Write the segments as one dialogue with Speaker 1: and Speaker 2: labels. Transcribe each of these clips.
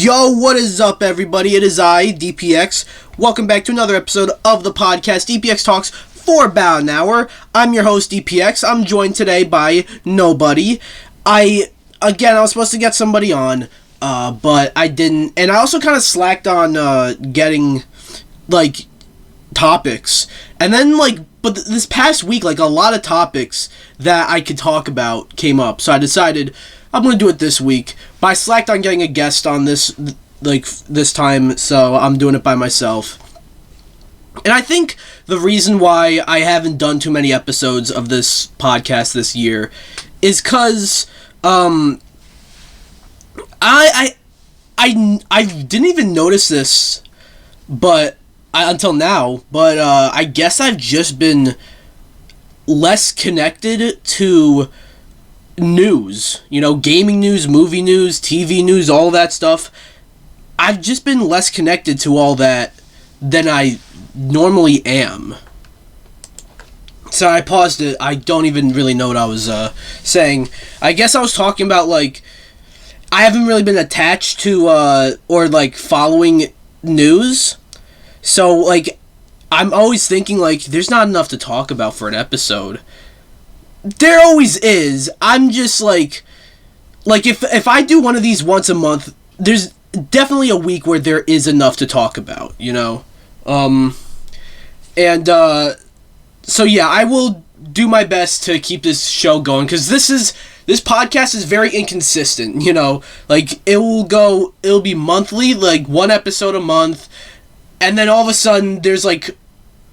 Speaker 1: Yo, what is up, everybody? It is I, DPX. Welcome back to another episode of the podcast, DPX Talks, for about an hour. I'm your host, DPX. I'm joined today by nobody. I was supposed to get somebody on, but I didn't. And I also kind of slacked on getting, topics. And then, but this past week, a lot of topics that I could talk about came up. So I decided I'm going to do it this week. But I slacked on getting a guest on this time, so I'm doing it by myself. And I think the reason why I haven't done too many episodes of this podcast this year is because I didn't even notice this until now, but I guess I've just been less connected to news, gaming news, movie news, TV news, all that stuff. I've just been less connected to all that than I normally am. So I paused it. I don't even really know what I was saying. I guess I was talking about, I haven't really been attached to or following news. So, I'm always thinking, there's not enough to talk about for an episode. There always is. I'm just, if I do one of these once a month, there's definitely a week where there is enough to talk about, So, yeah, I will do my best to keep this show going, because this podcast is very inconsistent, it'll be monthly, one episode a month, and then all of a sudden, there's,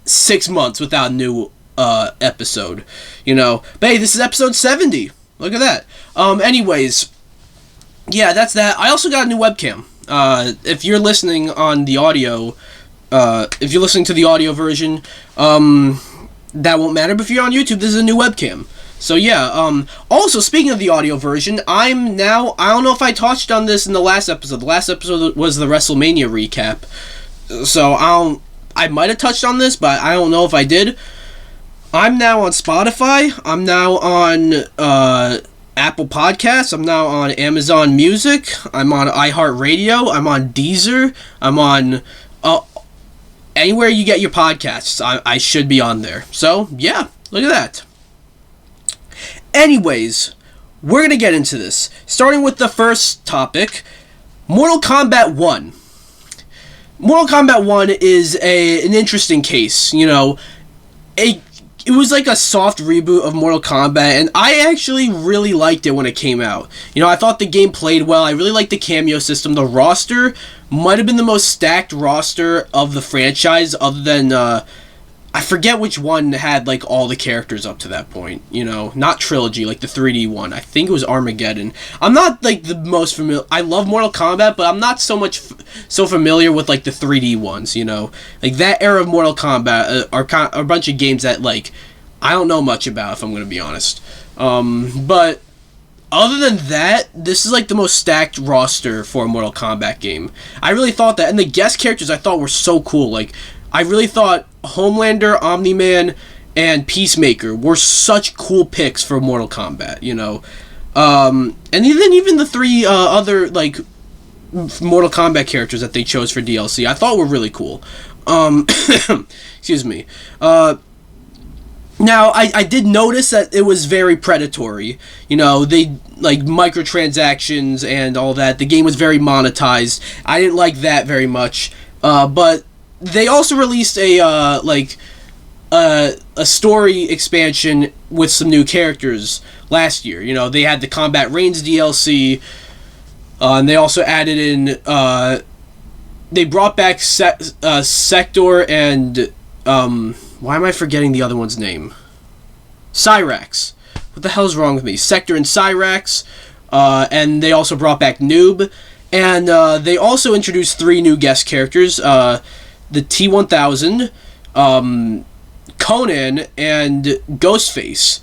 Speaker 1: 6 months without a new episode, But hey, this is episode 70. Look at that. Anyways, yeah, that's that. I also got a new webcam. If you're listening on the audio, if you're listening to the audio version, that won't matter. But if you're on YouTube, this is a new webcam. So yeah, also speaking of the audio version, I don't know if I touched on this in the last episode. The last episode was the Wrestlemania recap. So I might have touched on this, but I don't know if I did. I'm now on Spotify. I'm now on Apple Podcasts. I'm now on Amazon Music. I'm on iHeartRadio. I'm on Deezer. I'm on anywhere you get your podcasts. I should be on there. So yeah, look at that. Anyways, we're going to get into this. Starting with the first topic, Mortal Kombat 1. Mortal Kombat 1 is an interesting case, It was like a soft reboot of Mortal Kombat, and I actually really liked it when it came out. I thought the game played well. I really liked the cameo system. The roster might have been the most stacked roster of the franchise, other than, I forget which one had, all the characters up to that point, Not Trilogy, the 3D one. I think it was Armageddon. I'm not, the most familiar. I love Mortal Kombat, but I'm not so familiar with, the 3D ones, That era of Mortal Kombat are a bunch of games that, I don't know much about, if I'm going to be honest. But other than that, this is, the most stacked roster for a Mortal Kombat game. I really thought that, and the guest characters I thought were so cool, I really thought Homelander, Omni-Man, and Peacemaker were such cool picks for Mortal Kombat, and even the three other, Mortal Kombat characters that they chose for DLC, I thought were really cool. Excuse me. Now, I did notice that it was very predatory. They, microtransactions and all that. The game was very monetized. I didn't like that very much. But they also released a story expansion with some new characters last year. They had the Combat Reigns DLC, and they also added in, they brought back Sector and, why am I forgetting the other one's name? Cyrax. What the hell's wrong with me? Sector and Cyrax, and they also brought back Noob, and they also introduced 3 new guest characters, the T-1000, Conan, and Ghostface.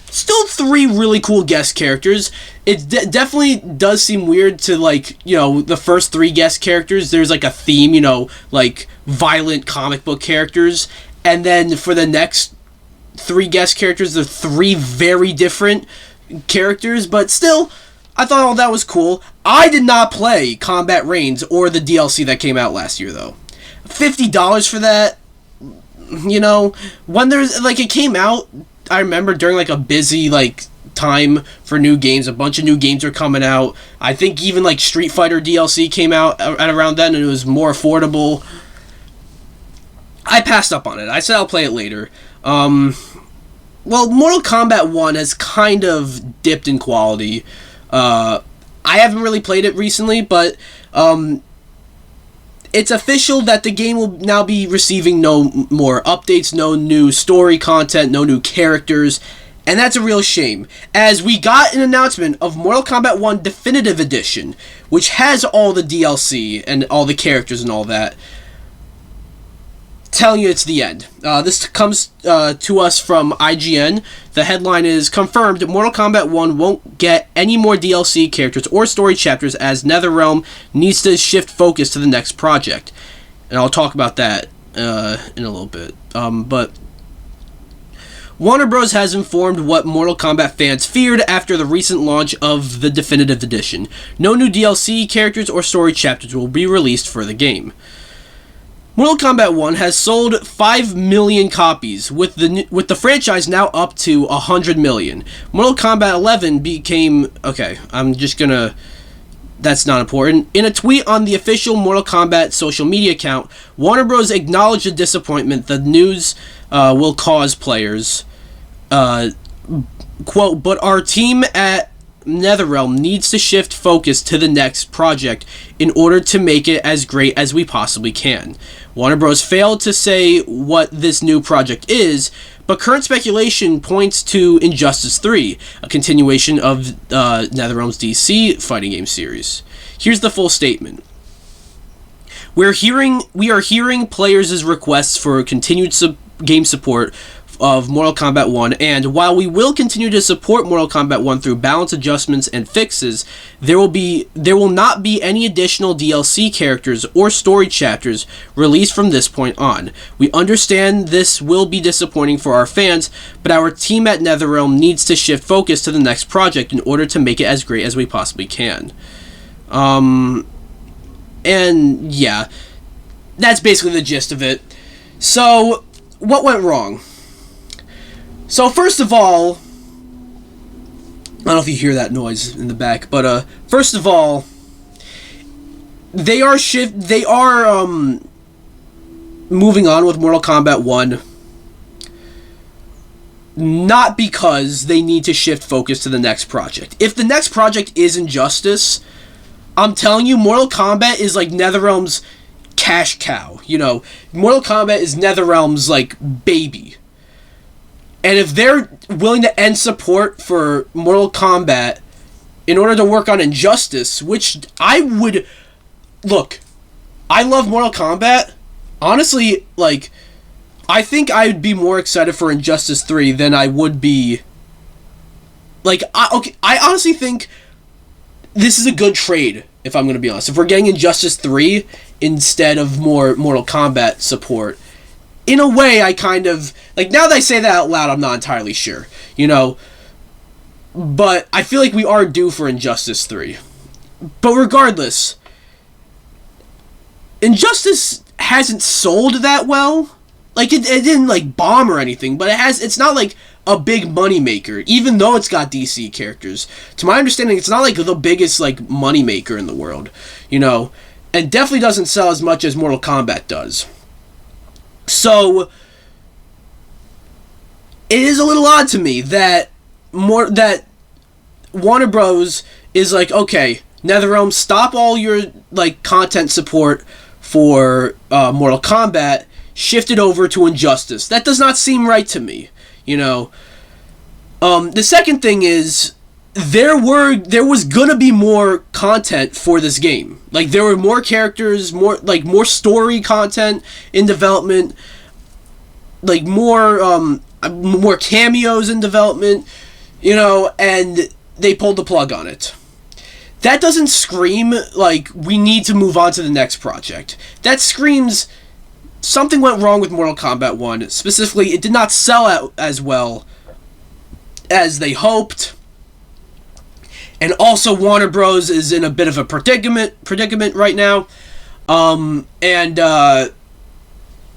Speaker 1: Still 3 really cool guest characters. It definitely does seem weird to, the first 3 guest characters, there's, a theme, violent comic book characters, and then for the next 3 guest characters, they're 3 very different characters, but still, I thought all that was cool. I did not play Combat Reigns or the DLC that came out last year, though. $50 for that, you know, when there's, like, it came out, I remember during, like, a busy, like, time for new games. A bunch of new games are coming out. I think even, like, Street Fighter DLC came out at around then, and it was more affordable. I passed up on it. I said I'll play it later. Well, Mortal Kombat 1 has kind of dipped in quality. I haven't really played it recently, but it's official that the game will now be receiving no more updates, no new story content, no new characters, and that's a real shame, as we got an announcement of Mortal Kombat 1 Definitive Edition, which has all the DLC and all the characters and all that. Telling you it's the end. This comes to us from IGN. The headline is, confirmed, Mortal Kombat 1 won't get any more DLC characters or story chapters as NetherRealm needs to shift focus to the next project. And I'll talk about that in a little bit. But Warner Bros. Has informed what Mortal Kombat fans feared after the recent launch of the Definitive Edition. No new DLC characters or story chapters will be released for the game. Mortal Kombat 1 has sold 5 million copies, with the franchise now up to 100 million. Mortal Kombat 11 became... Okay, I'm just gonna... That's not important. In a tweet on the official Mortal Kombat social media account, Warner Bros. Acknowledged the disappointment the news will cause players. Quote, but our team at NetherRealm needs to shift focus to the next project in order to make it as great as we possibly can. Warner Bros. Failed to say what this new project is, but current speculation points to Injustice 3, a continuation of NetherRealm's DC fighting game series. Here's the full statement. We are hearing players' requests for continued game support of Mortal Kombat 1, and while we will continue to support Mortal Kombat 1 through balance adjustments and fixes, there will not be any additional DLC characters or story chapters released from this point on. We understand this will be disappointing for our fans, but our team at NetherRealm needs to shift focus to the next project in order to make it as great as we possibly can. And yeah, that's basically the gist of it. So, what went wrong? So first of all, I don't know if you hear that noise in the back, but first of all, they are moving on with Mortal Kombat 1 not because they need to shift focus to the next project. If the next project is Injustice, I'm telling you, Mortal Kombat is like NetherRealm's cash cow. You know, Mortal Kombat is NetherRealm's like baby. And if they're willing to end support for Mortal Kombat in order to work on Injustice, which I would... Look, I love Mortal Kombat. Honestly, like, I think I would be more excited for Injustice 3 than I would be... Like, I honestly think this is a good trade, if I'm going to be honest. If we're getting Injustice 3 instead of more Mortal Kombat support... In a way, I kind of... Like, now that I say that out loud, I'm not entirely sure. You know? But I feel like we are due for Injustice 3. But regardless, Injustice hasn't sold that well. Like, it didn't, like, bomb or anything. But it's not, like, a big moneymaker. Even though it's got DC characters. To my understanding, it's not, like, the biggest, like, moneymaker in the world. You know? And definitely doesn't sell as much as Mortal Kombat does. So, it is a little odd to me that Warner Bros. Is like, okay, NetherRealm, stop all your like content support for Mortal Kombat, shift it over to Injustice. That does not seem right to me, you know. The second thing is, there was gonna be more content for this game. Like, there were more characters, more story content in development, like more cameos in development, you know, and they pulled the plug on it. That doesn't scream like we need to move on to the next project. That screams something went wrong with Mortal Kombat 1. Specifically, it did not sell out as well as they hoped. And also Warner Bros. Is in a bit of a predicament right now.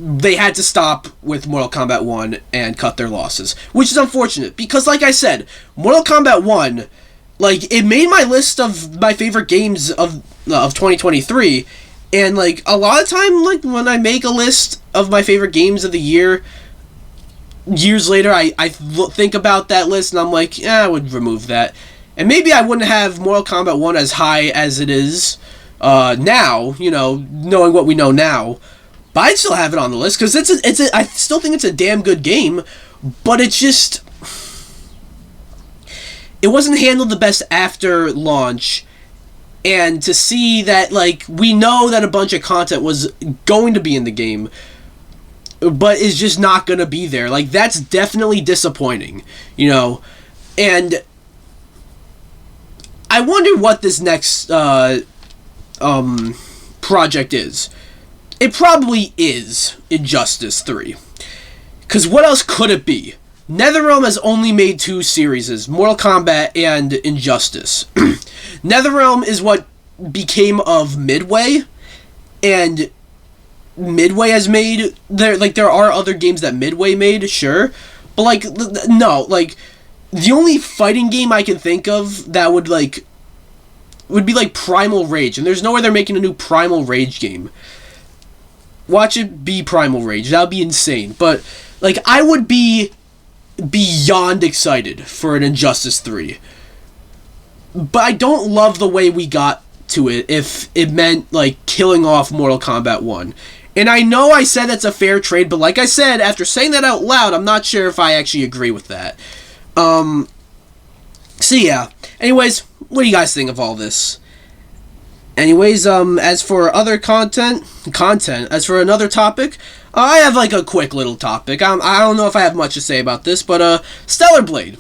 Speaker 1: They had to stop with Mortal Kombat 1 and cut their losses, which is unfortunate because, like I said, Mortal Kombat 1, like, it made my list of my favorite games of 2023, and, like, a lot of time, like, when I make a list of my favorite games of the year, years later, I think about that list, and I'm like, I would remove that. And maybe I wouldn't have Mortal Kombat 1 as high as it is now, you know, knowing what we know now. But I'd still have it on the list, because I still think it's a damn good game, but it's just... It wasn't handled the best after launch, and to see that, like, we know that a bunch of content was going to be in the game, but is just not going to be there. Like, that's definitely disappointing, you know? And I wonder what this next project is. It probably is Injustice 3. Because what else could it be? NetherRealm has only made 2 series, Mortal Kombat and Injustice. NetherRealm is what became of Midway, and Midway has made... There are other games that Midway made, sure, but, like, no, like, the only fighting game I can think of that would be, like, Primal Rage, and there's no way they're making a new Primal Rage game. Watch it be Primal Rage. That would be insane. But, like, I would be beyond excited for an Injustice 3. But I don't love the way we got to it if it meant, like, killing off Mortal Kombat 1. And I know I said that's a fair trade, but like I said, after saying that out loud, I'm not sure if I actually agree with that. So yeah. Anyways, what do you guys think of all this? Anyways, as for other content, as for another topic, I have, like, a quick little topic. I don't know if I have much to say about this, but, Stellar Blade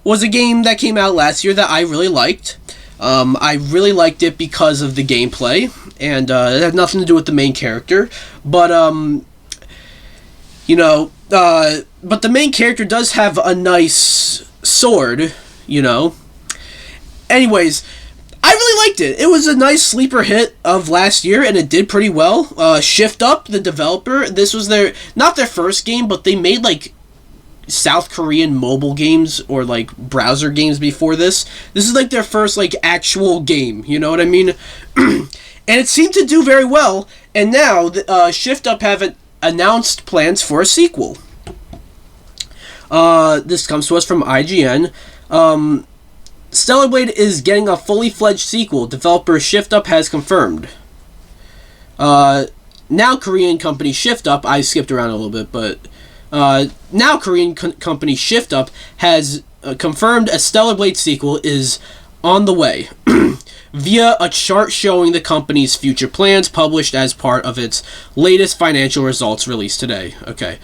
Speaker 1: was a game that came out last year that I really liked. I really liked it because of the gameplay, and, it had nothing to do with the main character, but, you know, but the main character does have a nice sword, you know. Anyways, I really liked it. It was a nice sleeper hit of last year, and it did pretty well. Shift Up, the developer, this was not their first game, but they made, like, South Korean mobile games, or, like, browser games before this. This is, like, their first, like, actual game, you know what I mean? And it seemed to do very well, and now, Shift Up have announced plans for a sequel. This comes to us from IGN. Stellar Blade is getting a fully fledged sequel, developer Shift Up has confirmed. Now Korean company Shift Up, I skipped around a little bit, but now Korean company Shift Up has confirmed a Stellar Blade sequel is on the way, via a chart showing the company's future plans published as part of its latest financial results released today. Okay.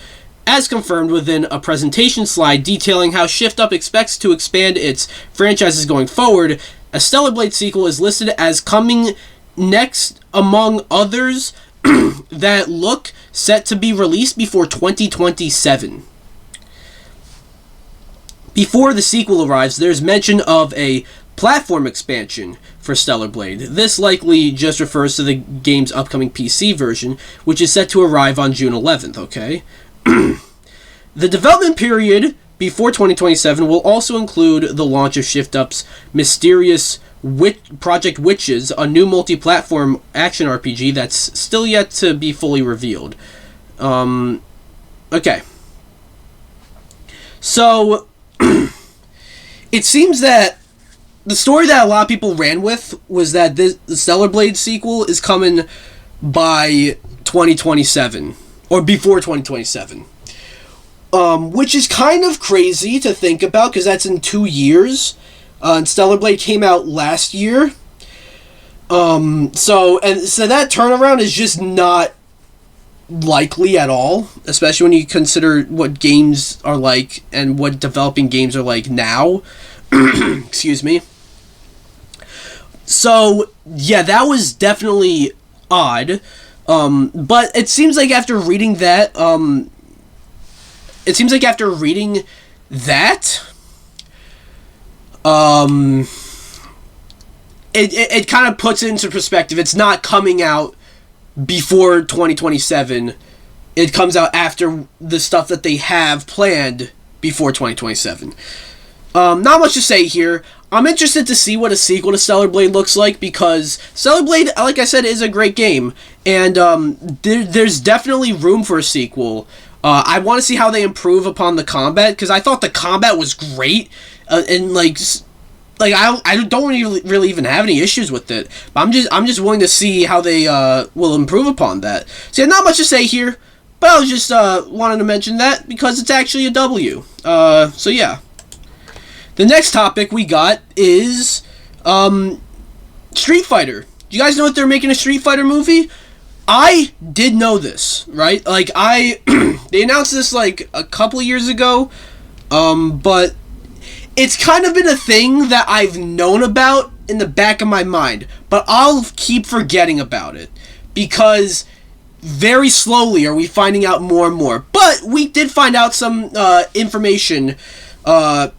Speaker 1: As confirmed within a presentation slide detailing how Shift Up expects to expand its franchises going forward, a Stellar Blade sequel is listed as coming next among others that look set to be released before 2027. Before the sequel arrives, there's mention of a platform expansion for Stellar Blade. This likely just refers to the game's upcoming PC version, which is set to arrive on June 11th, okay? The development period before 2027 will also include the launch of Shift Up's mysterious Project Witches, a new multi-platform action RPG that's still yet to be fully revealed. Okay. So, it seems that the story that a lot of people ran with was that the Stellar Blade sequel is coming by 2027. Or before 2027. Which is kind of crazy to think about, because that's in 2 years. And Stellar Blade came out last year. So that turnaround is just not likely at all. Especially when you consider what games are like, and what developing games are like now. Excuse me. So, yeah, that was definitely odd. But it seems like after reading that, it kind of puts it into perspective. It's not coming out before 2027. It comes out after the stuff that they have planned before 2027. Not much to say here. I'm interested to see what a sequel to Stellar Blade looks like, because Stellar Blade, like I said, is a great game, and there's definitely room for a sequel. I want to see how they improve upon the combat, because I thought the combat was great, and like I don't really even have any issues with it. But I'm just willing to see how they will improve upon that. So yeah, not much to say here, but I was just wanted to mention that because it's actually a W. So yeah. The next topic we got is Street Fighter. Do you guys know that they're making a Street Fighter movie? I did know this, right? Like, they announced this, like, a couple years ago, but it's kind of been a thing that I've known about in the back of my mind, but I'll keep forgetting about it, because very slowly are we finding out more and more. But we did find out some information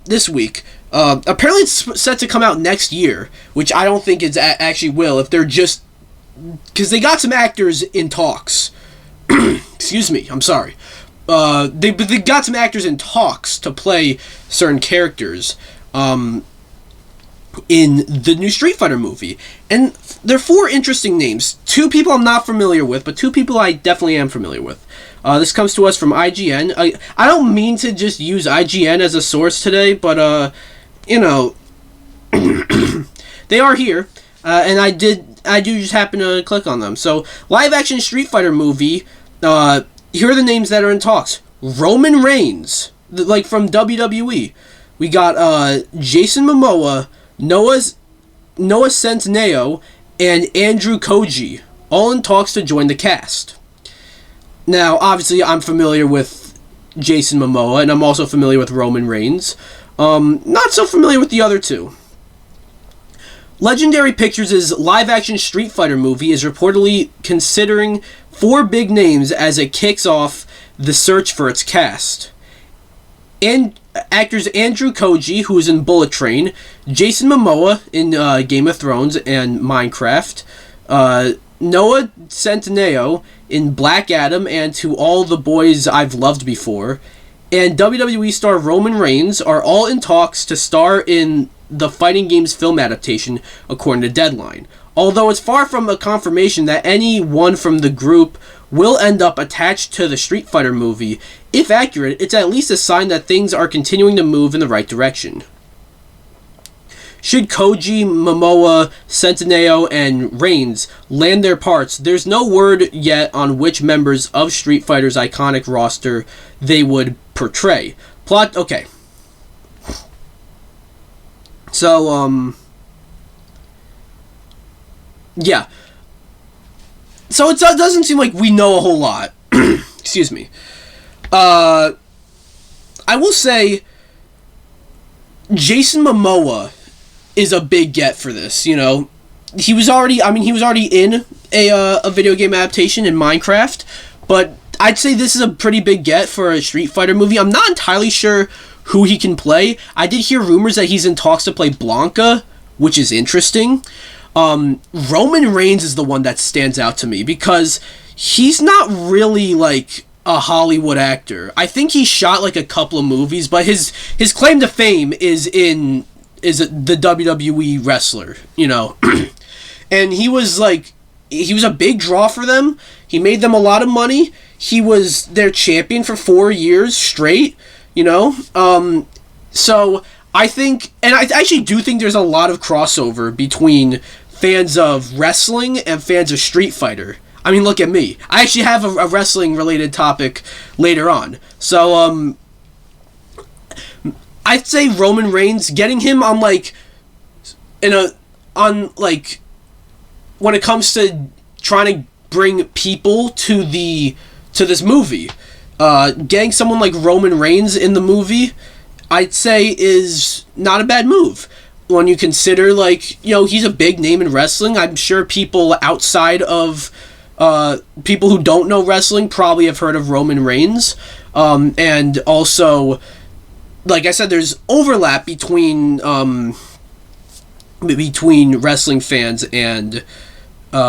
Speaker 1: this week. Apparently it's set to come out next year, which I don't think it actually will, if they're just... because they got some actors in talks. Excuse me, I'm sorry. They got some actors in talks to play certain characters in the new Street Fighter movie. And there are 4 interesting names. 2 people I'm not familiar with, but 2 people I definitely am familiar with. This comes to us from IGN. I don't mean to just use IGN as a source today, but, you know, they are here, and I do just happen to click on them. So, live-action Street Fighter movie, here are the names that are in talks. Roman Reigns, like from WWE. We got Jason Momoa, Noah Centineo, and Andrew Koji, all in talks to join the cast. Now, obviously, I'm familiar with Jason Momoa, and I'm also familiar with Roman Reigns. Not so familiar with the other 2. Legendary Pictures' live-action Street Fighter movie is reportedly considering 4 big names as it kicks off the search for its cast. And actors Andrew Koji, who is in Bullet Train, Jason Momoa in Game of Thrones and Minecraft, Noah Centineo in Black Adam and To All the Boys I've Loved Before, and WWE star Roman Reigns are all in talks to star in the fighting games film adaptation, according to Deadline. Although it's far from a confirmation that any one from the group will end up attached to the Street Fighter movie, if accurate, it's at least a sign that things are continuing to move in the right direction. Should Koji, Momoa, Centineo, and Reigns land their parts, there's no word yet on which members of Street Fighter's iconic roster they would portray. Plot, okay. So, yeah. So it doesn't seem like we know a whole lot. Excuse me. I will say, Jason Momoa is a big get for this, you know. He was already in a video game adaptation in Minecraft, but I'd say this is a pretty big get for a Street Fighter movie. I'm not entirely sure who he can play. I did hear rumors that he's in talks to play Blanca, which is interesting. Roman Reigns is the one that stands out to me because he's not really like a Hollywood actor. I think he shot like a couple of movies, but his claim to fame is the WWE wrestler, you know. And he was a big draw for them. He made them a lot of money. He was their champion for 4 years straight, you know. So I think, and I actually do think there's a lot of crossover between fans of wrestling and fans of Street Fighter. I mean, look at me. I actually have a wrestling-related topic later on. So, I'd say Roman Reigns, getting him on, like, when it comes to trying to bring people to this movie, getting someone like Roman Reigns in the movie, I'd say is not a bad move. When you consider, like, you know, he's a big name in wrestling. I'm sure people outside of people who don't know wrestling probably have heard of Roman Reigns. And also, like I said, there's overlap between between wrestling fans and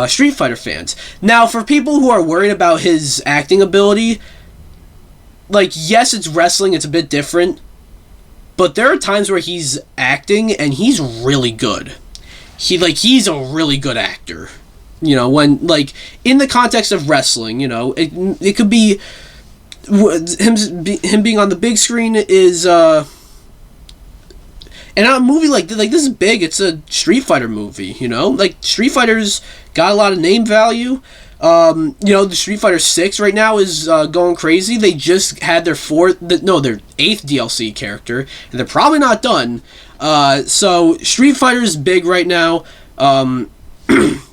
Speaker 1: Street Fighter fans. Now, for people who are worried about his acting ability, like, yes, it's wrestling, it's a bit different, but there are times where he's acting and he's really good. He's a really good actor. You know, when, like, in the context of wrestling, you know, it could be him being on the big screen is and a movie like this is big. It's a Street Fighter movie, you know? Like, Street Fighter's got a lot of name value. You know, the Street Fighter 6 right now is going crazy. They just had their their 8th DLC character, and they're probably not done. So Street Fighter's big right now.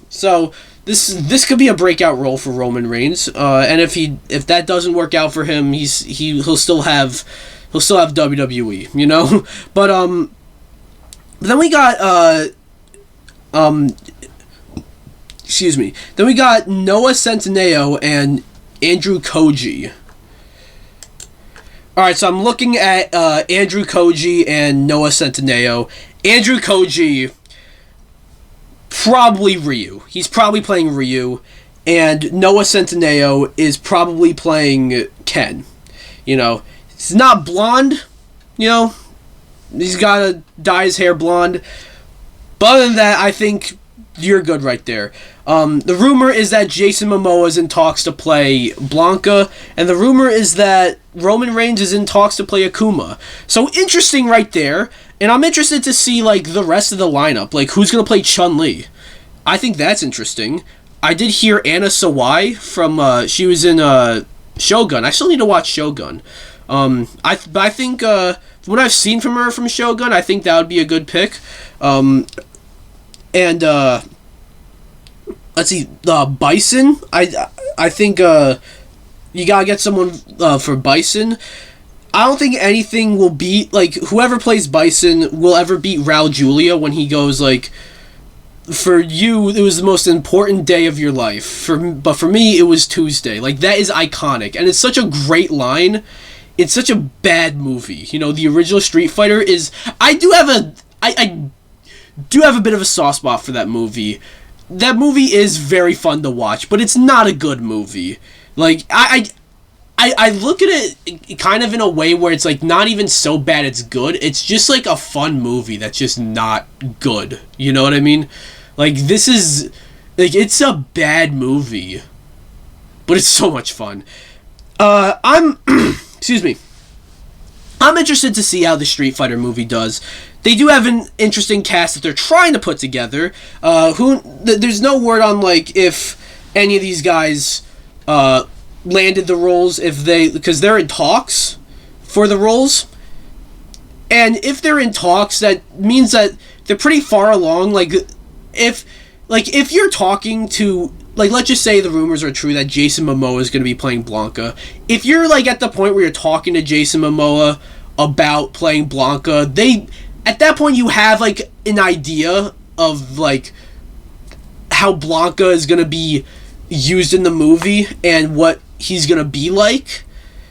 Speaker 1: So this could be a breakout role for Roman Reigns. And if that doesn't work out for him, he'll still have WWE, you know? But then we got excuse me. Then we got Noah Centineo and Andrew Koji. Alright, so I'm looking at Andrew Koji and Noah Centineo. Andrew Koji, probably Ryu. He's probably playing Ryu. And Noah Centineo is probably playing Ken. You know, he's not blonde, you know. He's got to dye his hair blonde. But other than that, I think you're good right there. The rumor is that Jason Momoa is in talks to play Blanca, and the rumor is that Roman Reigns is in talks to play Akuma. So interesting right there, and I'm interested to see, like, the rest of the lineup, like, who's going to play Chun-Li. I think that's interesting. I did hear Anna Sawai from, she was in, Shogun. I still need to watch Shogun. I think, from what I've seen from her from Shogun, I think that would be a good pick. Let's see, Bison. I think you gotta get someone for Bison. I don't think anything will beat, like, whoever plays Bison will ever beat Raul Julia when he goes, like, for you, it was the most important day of your life. But for me, it was Tuesday. Like, that is iconic, and it's such a great line. It's such a bad movie. You know, the original Street Fighter is... I do have a bit of a soft spot for that movie. That movie is very fun to watch, but it's not a good movie. Like, I look at it kind of in a way where it's, like, not even so bad it's good. It's just, like, a fun movie that's just not good. You know what I mean? Like, this is... Like, it's a bad movie, but it's so much fun. Excuse me. I'm interested to see how the Street Fighter movie does. They do have an interesting cast that they're trying to put together. There's no word on, like, if any of these guys landed the roles, because they're in talks for the roles. And if they're in talks, that means that they're pretty far along. Like, if you're talking to... Like, let's just say the rumors are true that Jason Momoa is going to be playing Blanca. If you're, like, at the point where you're talking to Jason Momoa about playing Blanca, at that point you have, like, an idea of, like, how Blanca is going to be used in the movie and what he's going to be like,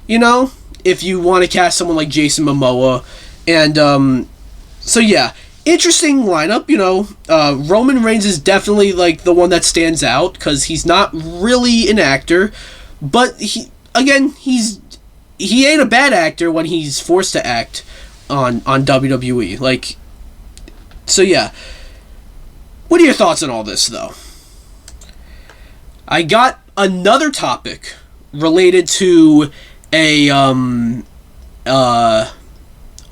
Speaker 1: you know? If you want to cast someone like Jason Momoa. And, so yeah. Interesting lineup, you know. Roman Reigns is definitely, like, the one that stands out, because he's not really an actor, but he ain't a bad actor when he's forced to act on WWE. Like, so yeah. What are your thoughts on all this, though? I got another topic related to a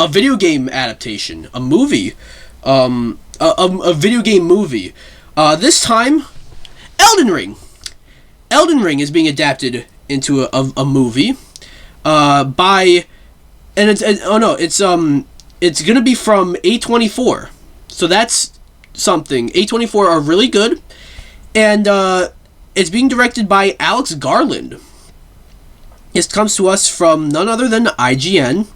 Speaker 1: video game adaptation, a movie. A video game movie. This time, Elden Ring. Elden Ring is being adapted into a movie by, and it's gonna be from A24. So that's something. A24 are really good, and it's being directed by Alex Garland. This comes to us from none other than IGN.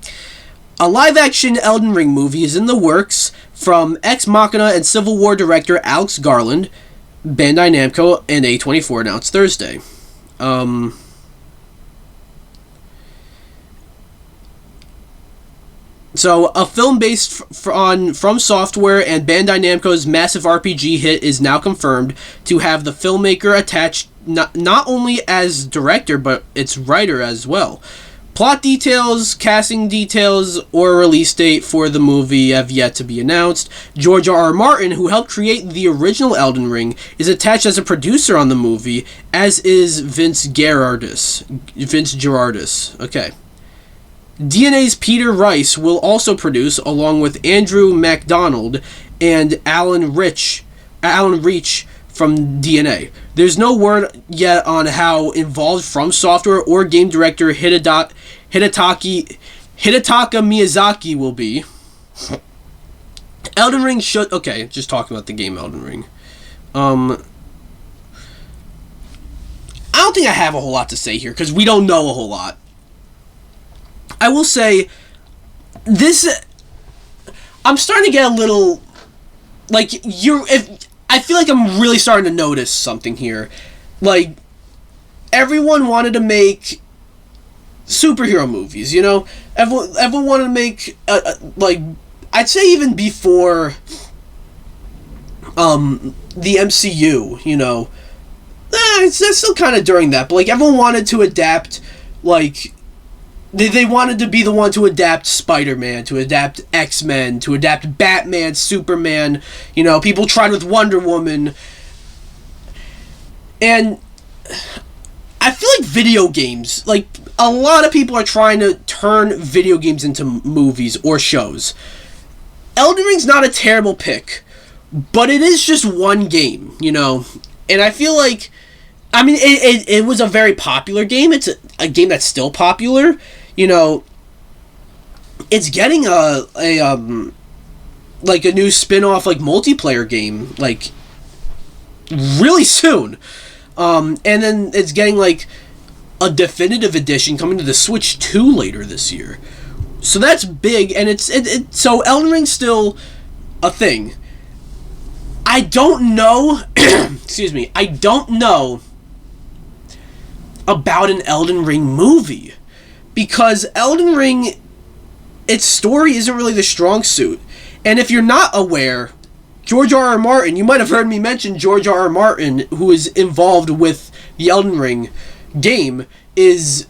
Speaker 1: A live-action Elden Ring movie is in the works from Ex Machina and Civil War director Alex Garland, Bandai Namco, and A24 announced Thursday. So, a film based on From Software and Bandai Namco's massive RPG hit is now confirmed to have the filmmaker attached not only as director, but its writer as well. Plot details, casting details, or release date for the movie have yet to be announced. George R. R. Martin, who helped create the original Elden Ring, is attached as a producer on the movie, as is Vince Gerardis. Okay. DNA's Peter Rice will also produce, along with Andrew MacDonald and Alan Reach from DNA. There's no word yet on how involved From Software or game director Hidetaka Miyazaki will be. Elden Ring should... Okay, just talking about the game Elden Ring. I don't think I have a whole lot to say here, because we don't know a whole lot. I will say, this... I'm starting to get a little... Like, I feel like I'm really starting to notice something here. Like, everyone wanted to make superhero movies, you know? Everyone wanted to make, like, I'd say even before the MCU, you know? It's still kind of during that, but, like, everyone wanted to adapt, like... They wanted to be the one to adapt Spider-Man, to adapt X-Men, to adapt Batman, Superman. You know, people tried with Wonder Woman. And I feel like video games, like, a lot of people are trying to turn video games into movies or shows. Elden Ring's not a terrible pick, but it is just one game, you know? And I feel like... I mean, it was a very popular game. It's a game that's still popular. You know, it's getting a new spin-off, like, multiplayer game, like, really soon. And then it's getting, like, a definitive edition coming to the Switch 2 later this year. So that's big, and so Elden Ring's still a thing. I don't know, excuse me, I don't know about an Elden Ring movie, because Elden Ring, its story isn't really the strong suit. And if you're not aware, George R. R. Martin, you might have heard me mention George R. R. Martin, who is involved with the Elden Ring game, yes,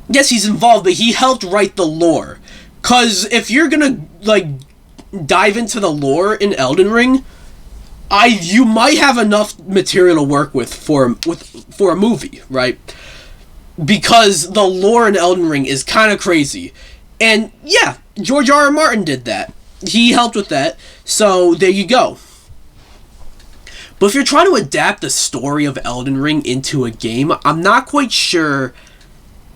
Speaker 1: he's involved, but he helped write the lore. Because if you're gonna, like, dive into the lore in Elden Ring, you might have enough material to work with for a movie, right? Because the lore in Elden Ring is kind of crazy. And yeah, George R. R. Martin did that. He helped with that. So there you go. But if you're trying to adapt the story of Elden Ring into a game, I'm not quite sure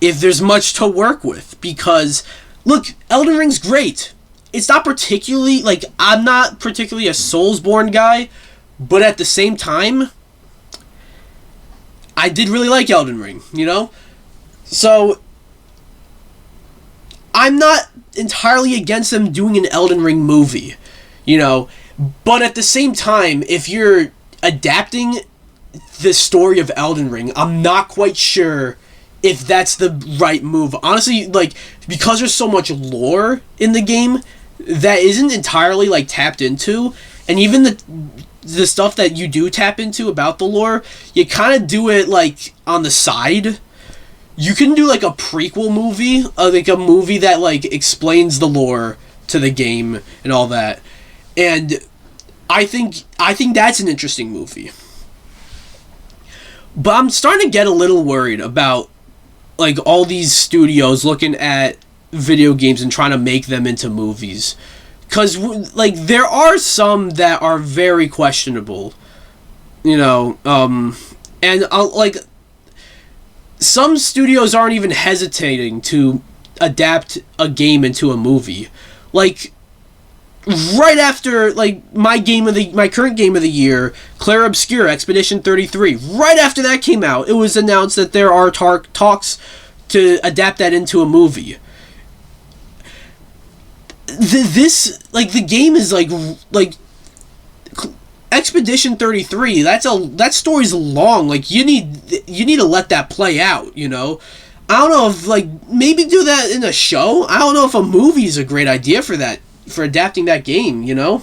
Speaker 1: if there's much to work with. Because, look, Elden Ring's great. It's not particularly, like, I'm not particularly a Soulsborne guy, but at the same time, I did really like Elden Ring, you know? So, I'm not entirely against them doing an Elden Ring movie, you know? But at the same time, if you're adapting the story of Elden Ring, I'm not quite sure if that's the right move. Honestly, like, because there's so much lore in the game that isn't entirely, like, tapped into, and even the stuff that you do tap into about the lore, you kind of do it, like, on the side. You can do, like, a prequel movie, like a movie that, like, explains the lore to the game and all that. And I think that's an interesting movie. But I'm starting to get a little worried about, like, all these studios looking at video games and trying to make them into movies. Because, like, there are some that are very questionable, you know, and, like, some studios aren't even hesitating to adapt a game into a movie. Like, right after, like, my current game of the year, Clair Obscur Expedition 33, right after that came out, it was announced that there are talks to adapt that into a movie. The game is like Expedition 33, that story's long. Like, you need to let that play out, you know? I don't know if, like, maybe do that in a show? I don't know if a movie is a great idea for that, for adapting that game, you know?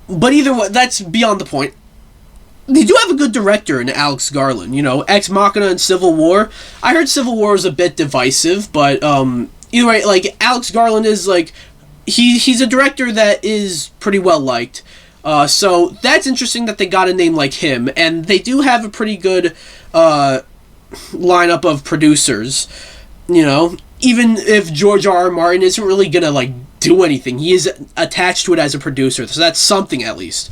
Speaker 1: But either way, that's beyond the point. They do have a good director in Alex Garland, you know, Ex Machina and Civil War. I heard Civil War was a bit divisive, but either way, like, Alex Garland is, like, he's a director that is pretty well liked. So that's interesting that they got a name like him, and they do have a pretty good lineup of producers, you know, even if George R.R. Martin isn't really gonna, like, do anything, he is attached to it as a producer, so that's something at least.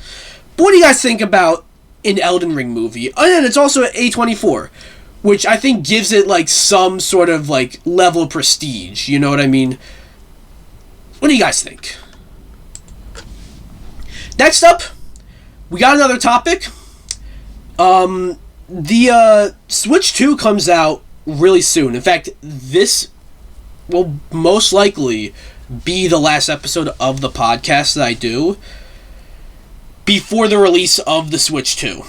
Speaker 1: But what do you guys think about an Elden Ring movie? And it's also A24, which I think gives it, like, some sort of, like, level of prestige, you know what I mean? What do you guys think? Next up, we got another topic. The Switch 2 comes out really soon. In fact, this will most likely be the last episode of the podcast that I do before the release of the Switch 2.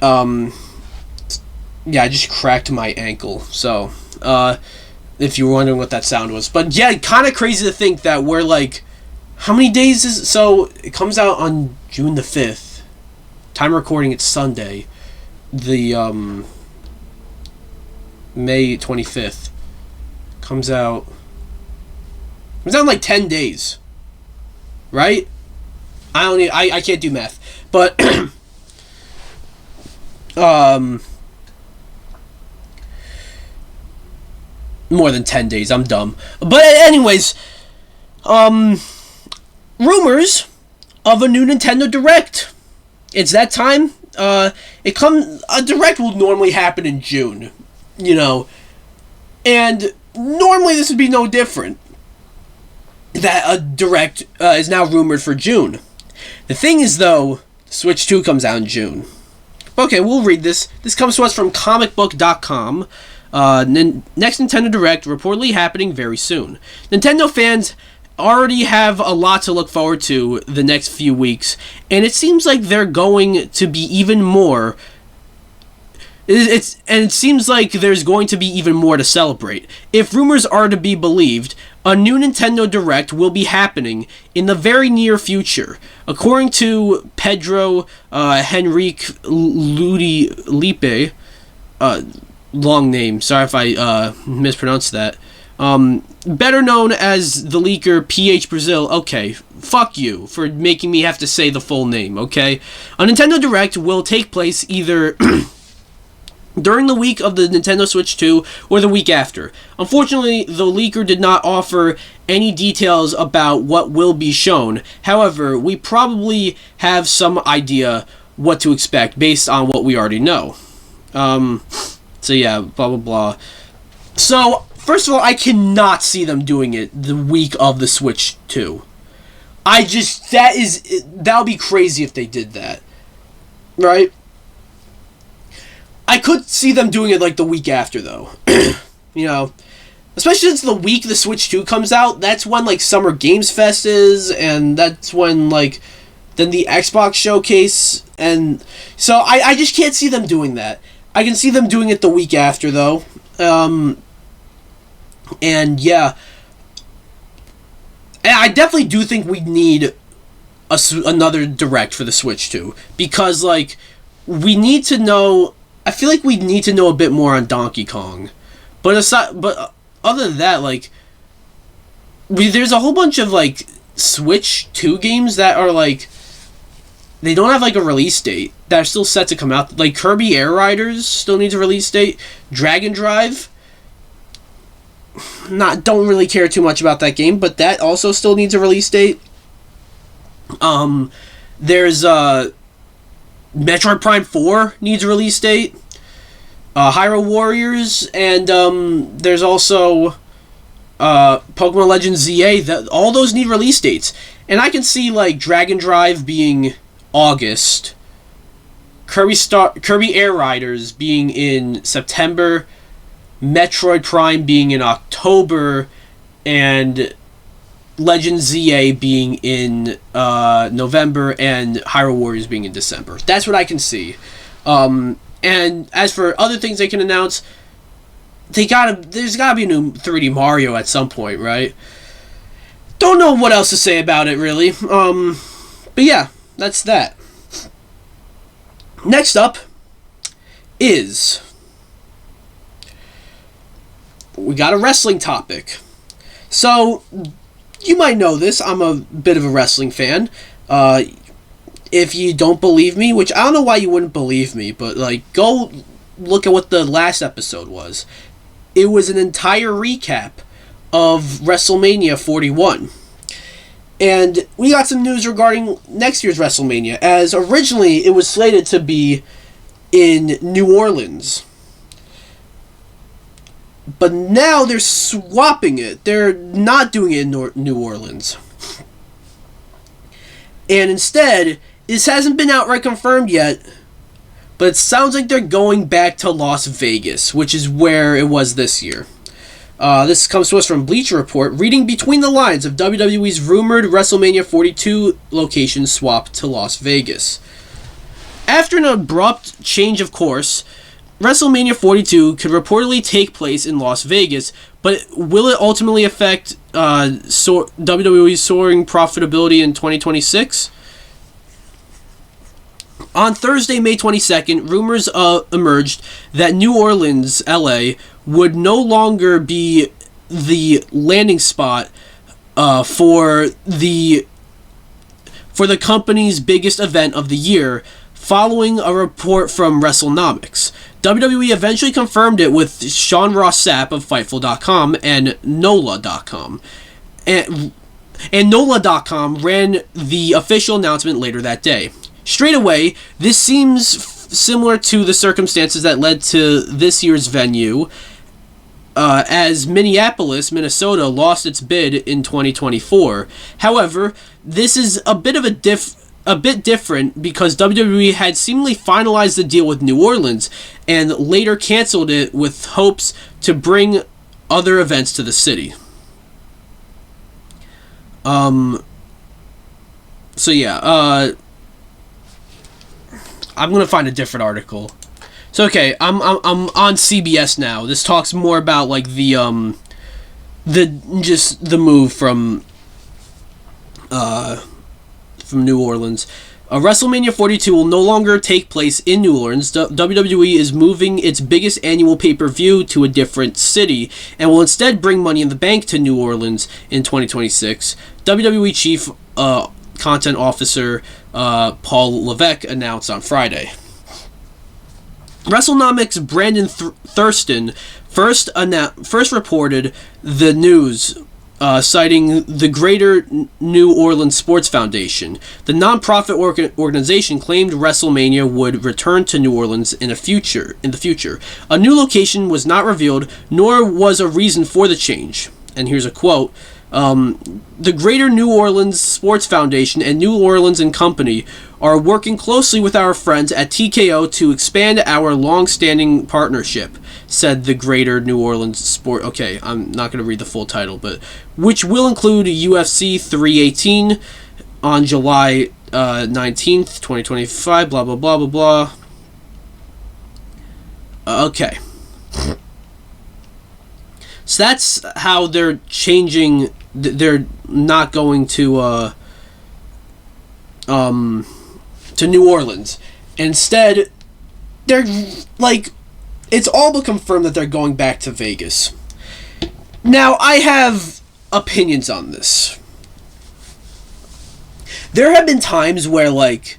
Speaker 1: Yeah, I just cracked my ankle, so, if you were wondering what that sound was. But yeah, kind of crazy to think that we're, like, how many days is it? So, it comes out on June the 5th. Time recording, it's Sunday. The, May 25th. Comes out in, like, 10 days. Right? I can't do math. But, more than 10 days, I'm dumb. But anyways, rumors of a new Nintendo Direct. It's that time. A Direct will normally happen in June, you know, and normally this would be no different. That a Direct is now rumored for June. The thing is, though, Switch 2 comes out in June. Okay, we'll read this. This comes to us from comicbook.com. Next Nintendo Direct reportedly happening very soon. Nintendo fans already have a lot to look forward to the next few weeks, and it seems like they're going to be even more. It seems like there's going to be even more to celebrate. If rumors are to be believed, a new Nintendo Direct will be happening in the very near future. According to Pedro Henrique Lipe, long name, sorry if I mispronounced that, better known as the leaker PH Brazil. Okay, fuck you for making me have to say the full name, okay? A Nintendo Direct will take place either during the week of the Nintendo Switch 2 or the week after. Unfortunately, the leaker did not offer any details about what will be shown. However, we probably have some idea what to expect based on what we already know. So yeah, blah blah blah. So, first of all, I cannot see them doing it the week of the Switch 2. That would be crazy if they did that. Right? I could see them doing it, like, the week after, though. You know, especially since the week the Switch 2 comes out, that's when, like, Summer Games Fest is, and that's when, like, then the Xbox Showcase, and so I just can't see them doing that. I can see them doing it the week after, though. And, yeah. And I definitely do think we need another Direct for the Switch 2, because, like, we need to know... I feel like we need to know a bit more on Donkey Kong. But other than that, like, there's a whole bunch of, like, Switch 2 games that are, like, they don't have, like, a release date that are still set to come out. Like, Kirby Air Riders still needs a release date. Dragon Drive, don't really care too much about that game, but that also still needs a release date. There's, Metroid Prime 4 needs a release date. Hyrule Warriors, and there's also Pokemon Legends ZA. All those need release dates. And I can see, like, Dragon Drive being August, Kirby Air Riders being in September, Metroid Prime being in October, and Legend ZA being in November, and Hyrule Warriors being in December. That's what I can see. And as for other things they can announce, there's gotta be a new 3D Mario at some point, right? Don't know what else to say about it, really. But yeah, that's that. Next up is, we got a wrestling topic. So, you might know this, I'm a bit of a wrestling fan. If you don't believe me, which I don't know why you wouldn't believe me, but, like, go look at what the last episode was. It was an entire recap of Wrestlemania 41. And we got some news regarding next year's Wrestlemania, as originally it was slated to be in New Orleans. But now they're swapping it. They're not doing it in New Orleans. And instead, this hasn't been outright confirmed yet, but it sounds like they're going back to Las Vegas, which is where it was this year. This comes to us from Bleacher Report, reading between the lines of WWE's rumored WrestleMania 42 location swap to Las Vegas. After an abrupt change of course, WrestleMania 42 could reportedly take place in Las Vegas, but will it ultimately affect WWE's soaring profitability in 2026? On Thursday, May 22nd, rumors emerged that New Orleans, LA, would no longer be the landing spot for the company's biggest event of the year, following a report from WrestleNomics. WWE eventually confirmed it with Sean Ross Sapp of Fightful.com and NOLA.com. And NOLA.com ran the official announcement later that day. Straight away, this seems similar to the circumstances that led to this year's venue, as Minneapolis, Minnesota, lost its bid in 2024. However, this is a bit different because WWE had seemingly finalized the deal with New Orleans and later canceled it with hopes to bring other events to the city. So yeah, I'm gonna find a different article. So okay, I'm on CBS now. This talks more about like the move from New Orleans. WrestleMania 42 will no longer take place in New Orleans. WWE is moving its biggest annual pay-per-view to a different city and will instead bring Money in the Bank to New Orleans in 2026. WWE Chief Content Officer Paul Levesque announced on Friday. WrestleNomics' Brandon Thurston first reported the news, citing the Greater New Orleans Sports Foundation. The non-profit organization claimed WrestleMania would return to New Orleans in the future. A new location was not revealed, nor was a reason for the change. And here's a quote. The Greater New Orleans Sports Foundation and New Orleans and Company are working closely with our friends at TKO to expand our long-standing partnership, said the Greater New Orleans Sport... Okay, I'm not going to read the full title, but... which will include UFC 318 on July 19th, 2025, blah, blah, blah, blah, blah. Okay. So that's how they're changing. They're not going to New Orleans. Instead, they're like, it's all but confirmed that they're going back to Vegas. Now, I have opinions on this. There have been times where like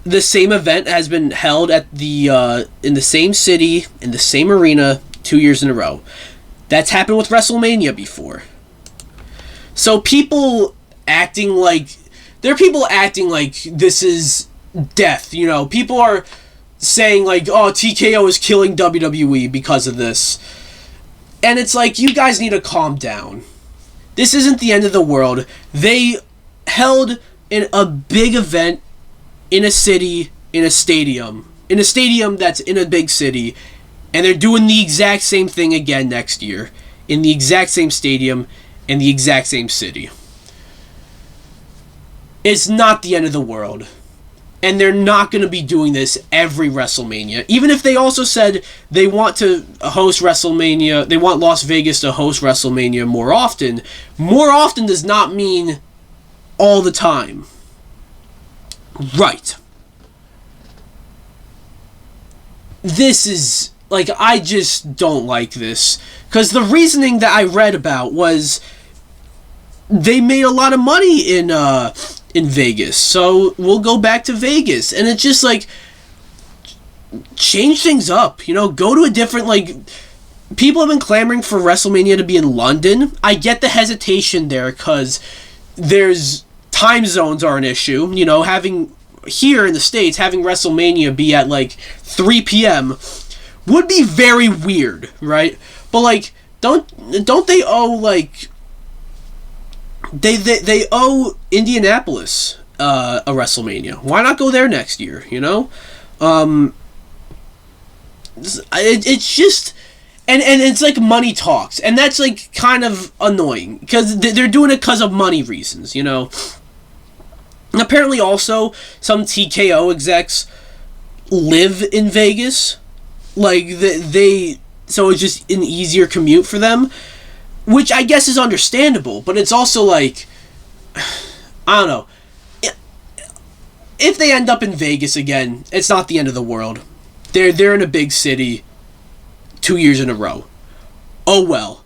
Speaker 1: the same event has been held at the in the same city, in the same arena 2 years in a row. That's happened with WrestleMania before. So people acting like... There are people acting like this is death, you know. People are saying like, oh, TKO is killing WWE because of this. And it's like, you guys need to calm down. This isn't the end of the world. They held a big event in a city, in a stadium that's in a big city. And they're doing the exact same thing again next year, in the exact same stadium, in the exact same city. It's not the end of the world. And they're not going to be doing this every WrestleMania. Even if they also said they want to host WrestleMania, they want Las Vegas to host WrestleMania more often. More often does not mean all the time. Right. This is, like, I just don't like this. Because the reasoning that I read about was they made a lot of money in Vegas, so we'll go back to Vegas. And it's just like, change things up, you know, go to a different, like, people have been clamoring for WrestleMania to be in London. I get the hesitation there, because there's time zones are an issue, you know, having, here in the States, having WrestleMania be at, like, 3 p.m. would be very weird, right? But, like, don't they owe, like, They owe Indianapolis a WrestleMania. Why not go there next year, you know? It's just... And it's like money talks. And that's like kind of annoying. Because they're doing it because of money reasons, you know? And apparently also some TKO execs live in Vegas. Like, they... So it's just an easier commute for them. Which I guess is understandable, but it's also like, I don't know. If they end up in Vegas again, it's not the end of the world. They're in a big city 2 years in a row. Oh well.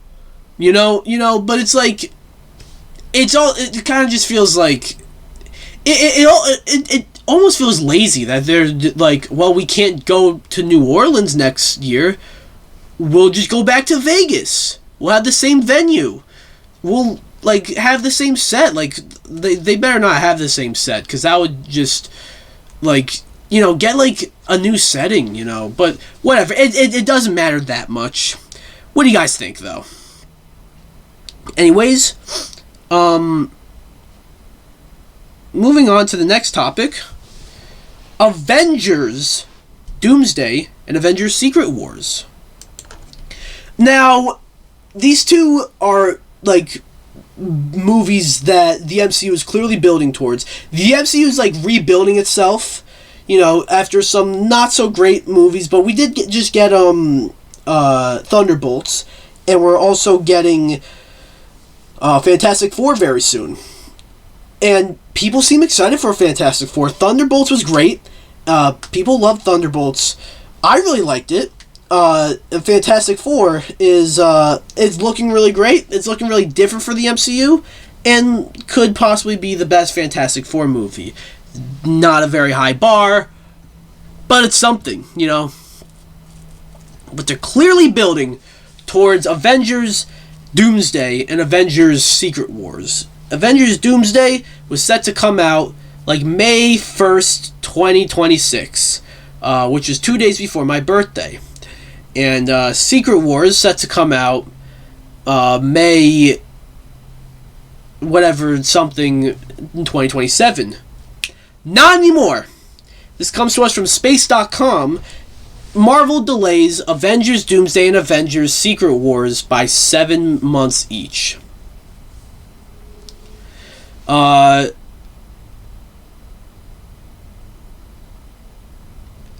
Speaker 1: You know, but it's like, it kind of just feels like, it almost feels lazy that they're like, well, we can't go to New Orleans next year. We'll just go back to Vegas. We'll have the same venue. We'll, like, have the same set. Like, they better not have the same set, because that would just, like, you know, get, like, a new setting, you know. But, whatever. It doesn't matter that much. What do you guys think, though? Anyways, moving on to the next topic. Avengers Doomsday and Avengers Secret Wars. Now, these two are, like, movies that the MCU is clearly building towards. The MCU is, like, rebuilding itself, you know, after some not-so-great movies, but we did get Thunderbolts, and we're also getting Fantastic Four very soon. And people seem excited for Fantastic Four. Thunderbolts was great. People loved Thunderbolts. I really liked it. Fantastic Four is looking really great. It's looking really different for the MCU, and could possibly be the best Fantastic Four movie. Not a very high bar, but it's something, you know. But they're clearly building towards Avengers Doomsday and Avengers Secret Wars. Avengers Doomsday was set to come out like May 1st, 2026, which is 2 days before my birthday. And Secret Wars set to come out May whatever something in 2027. Not anymore. This comes to us from Space.com. Marvel delays Avengers Doomsday and Avengers Secret Wars by 7 months each.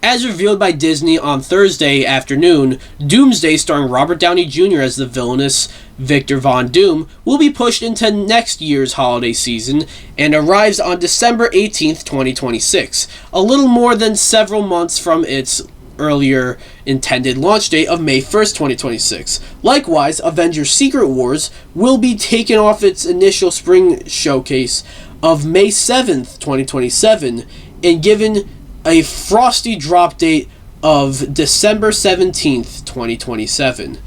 Speaker 1: As revealed by Disney on Thursday afternoon, Doomsday, starring Robert Downey Jr. as the villainous Victor Von Doom, will be pushed into next year's holiday season and arrives on December 18th, 2026, a little more than several months from its earlier intended launch date of May 1st, 2026. Likewise, Avengers Secret Wars will be taken off its initial spring showcase of May 7th, 2027, and given a frosty drop date of December 17th, 2027.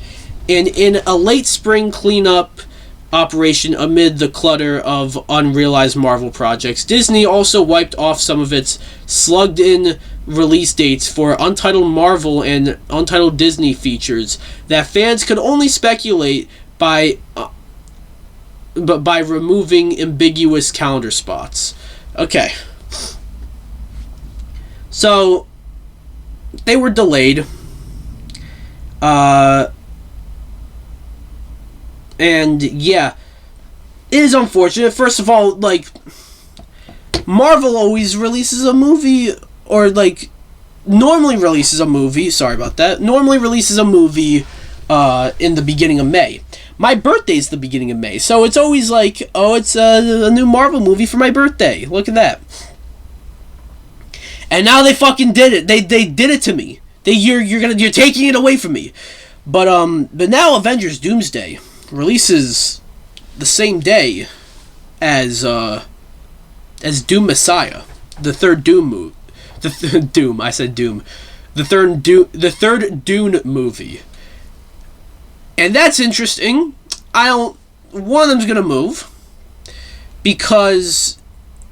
Speaker 1: And in a late spring cleanup operation amid the clutter of unrealized Marvel projects, Disney also wiped off some of its slugged-in release dates for Untitled Marvel and Untitled Disney features that fans could only speculate by removing ambiguous calendar spots. Okay. So, they were delayed. And, yeah. It is unfortunate. First of all, like, Marvel always releases a movie, or like normally releases a movie. Sorry about that. Normally releases a movie in the beginning of May. My birthday's the beginning of May, so it's always like, oh, it's a new Marvel movie for my birthday. Look at that. And now they fucking did it. They did it to me. You're taking it away from me. But now Avengers Doomsday releases the same day as Doom Messiah, the third Doom movie. Doom. I said Doom. The third Dune movie. And that's interesting. One of them's gonna move, because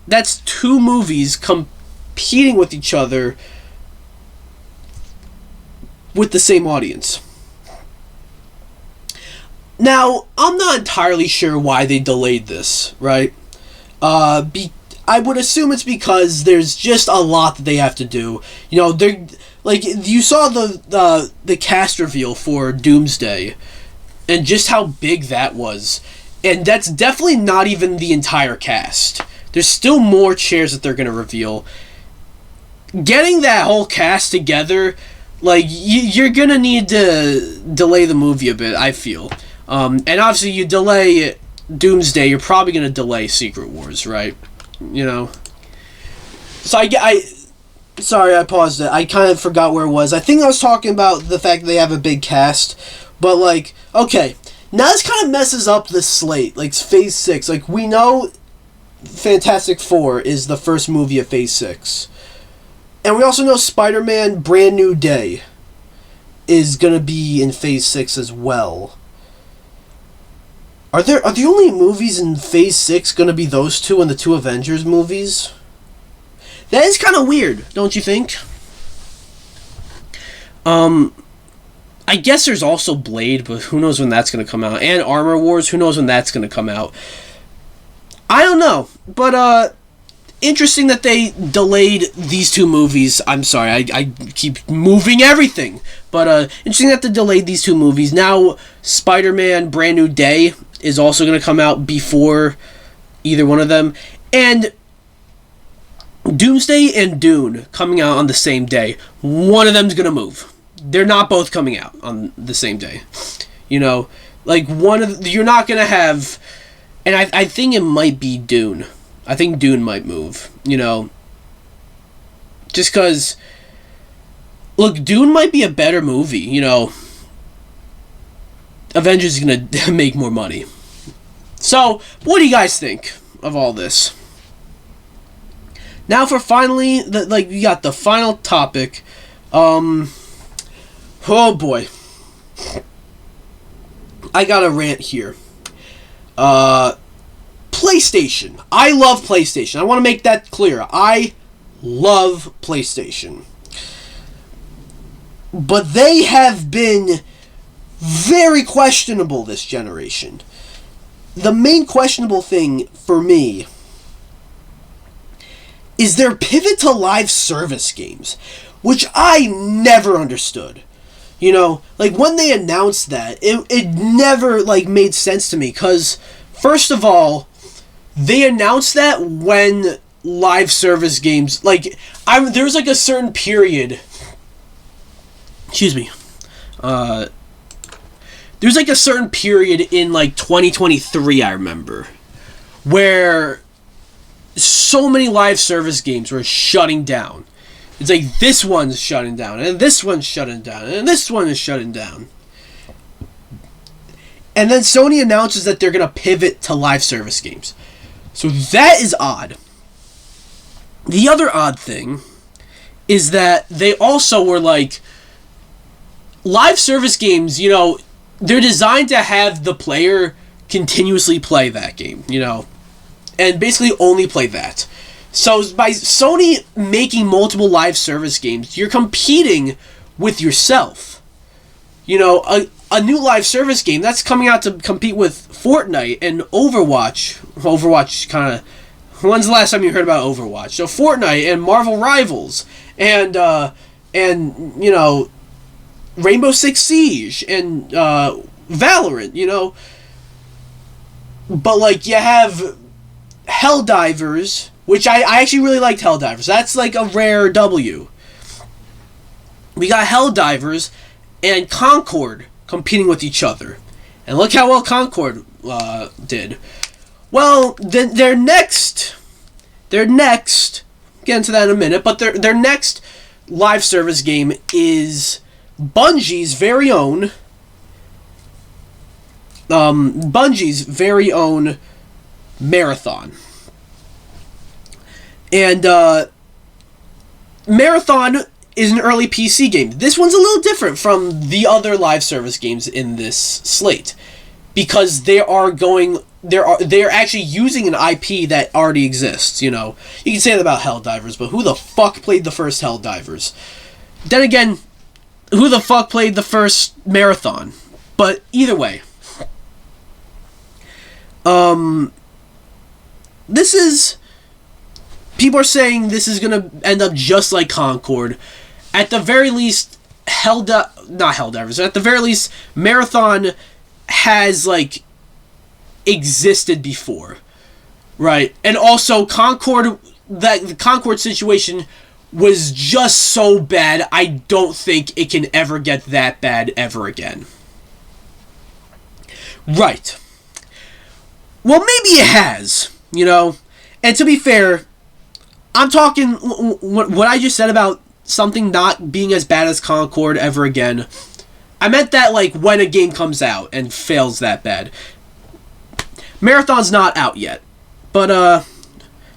Speaker 1: that's two movies competing with each other with the same audience. Now, I'm not entirely sure why they delayed this, right? I would assume it's because there's just a lot that they have to do. You know, they're like, you saw the cast reveal for Doomsday, and just how big that was. And that's definitely not even the entire cast. There's still more chairs that they're going to reveal. Getting that whole cast together, like, you're going to need to delay the movie a bit, I feel. And obviously, you delay Doomsday, you're probably going to delay Secret Wars, right? You know? So sorry, I paused it. I kind of forgot where it was. I think I was talking about the fact that they have a big cast. But, like, okay, now this kind of messes up the slate. Like, Phase 6. Like, we know Fantastic Four is the first movie of Phase 6. And we also know Spider-Man Brand New Day is going to be in Phase 6 as well. Are the only movies in Phase 6 going to be those two and the two Avengers movies? That is kind of weird, don't you think? I guess there's also Blade, but who knows when that's going to come out. And Armor Wars, who knows when that's going to come out. I don't know. But, interesting that they delayed these two movies. I'm sorry, I keep moving everything. But, interesting that they delayed these two movies. Now, Spider-Man Brand New Day is also going to come out before either one of them. And Doomsday and Dune coming out on the same day. One of them's going to move. They're not both coming out on the same day. You know, like, you're not going to have, and I think it might be Dune. I think Dune might move, you know. Just because, look, Dune might be a better movie, you know. Avengers is going to make more money. So, what do you guys think of all this? Now for finally, we got the final topic. Oh boy. I got a rant here. PlayStation. I love PlayStation. I want to make that clear. I love PlayStation. But they have been very questionable this generation. The main questionable thing for me is their pivot to live service games, which I never understood. You know, like, when they announced that, it never, like, made sense to me, because, first of all, they announced that when live service games, like, there's, like, a certain period, excuse me, there's, like, a certain period in, like, 2023, I remember, where so many live service games were shutting down. It's like, this one's shutting down, and this one's shutting down, and this one is shutting down. And then Sony announces that they're going to pivot to live service games. So that is odd. The other odd thing is that they also were like, live service games, you know, they're designed to have the player continuously play that game, you know, and basically only play that. So by Sony making multiple live service games, you're competing with yourself. You know, a new live service game that's coming out to compete with Fortnite and Overwatch. Overwatch kind of, when's the last time you heard about Overwatch? So Fortnite and Marvel Rivals and you know, Rainbow Six Siege and Valorant, you know. But, like, you have Helldivers, which I actually really liked Helldivers. That's like a rare W. We got Helldivers and Concord competing with each other. And look how well Concord did. Well, then their next, get into that in a minute, but their next live service game is Bungie's very own Marathon. And Marathon is an early PC game. This one's a little different from the other live service games in this slate because they're actually using an IP that already exists, you know. You can say that about Helldivers, but who the fuck played the first Helldivers? Then again, who the fuck played the first Marathon? But either way, this is... People are saying this is going to end up just like Concord. At the very least, not Helldivers. At the very least, Marathon has, like, existed before. Right? And also, the Concord situation was just so bad, I don't think it can ever get that bad ever again. Right. Well, maybe it has, you know? And to be fair, I'm talking what I just said about something not being as bad as Concord ever again. I meant that, like, when a game comes out and fails that bad. Marathon's not out yet. But,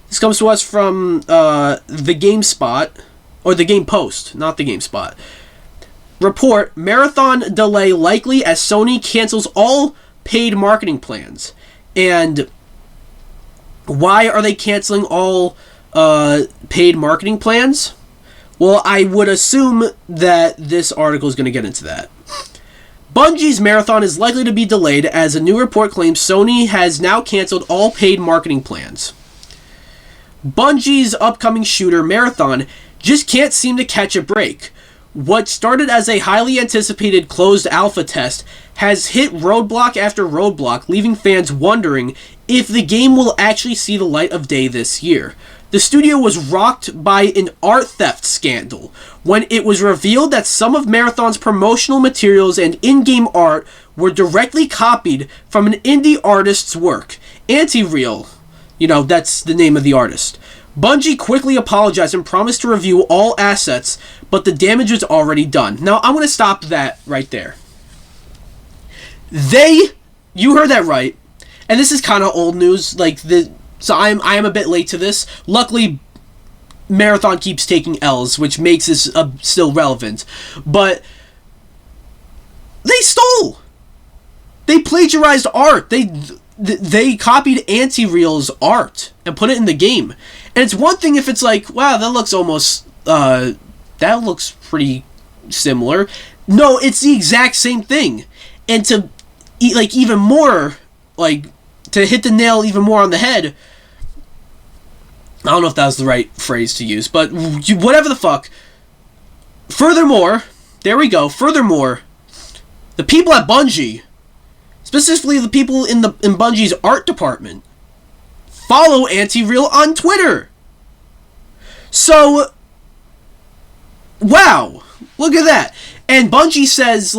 Speaker 1: this comes to us from, the GameSpot, or the Game Post, not the GameSpot. Report, Marathon delay likely as Sony cancels all paid marketing plans. And why are they canceling all paid marketing plans? Well, I would assume that this article is going to get into that. Bungie's Marathon is likely to be delayed as a new report claims Sony has now canceled all paid marketing plans. Bungie's upcoming shooter Marathon just can't seem to catch a break. What started as a highly anticipated closed alpha test has hit roadblock after roadblock, leaving fans wondering if the game will actually see the light of day this year. The studio was rocked by an art theft scandal when it was revealed that some of Marathon's promotional materials and in-game art were directly copied from an indie artist's work. Anti-Real, you know, that's the name of the artist. Bungie quickly apologized and promised to review all assets, but the damage was already done. Now, I'm going to stop that right there. You heard that right, and this is kind of old news, so I am a bit late to this. Luckily, Marathon keeps taking L's, which makes this still relevant. But they stole. They plagiarized art. They copied Anti-Real's art and put it in the game. And it's one thing if it's like, wow, that looks almost that looks pretty similar. No, it's the exact same thing. And to even more, to hit the nail even more on the head, I don't know if that was the right phrase to use, but whatever the fuck. Furthermore, there we go. Furthermore, the people at Bungie, specifically the people in Bungie's art department, follow Anti-Real on Twitter. So, wow, look at that. And Bungie says,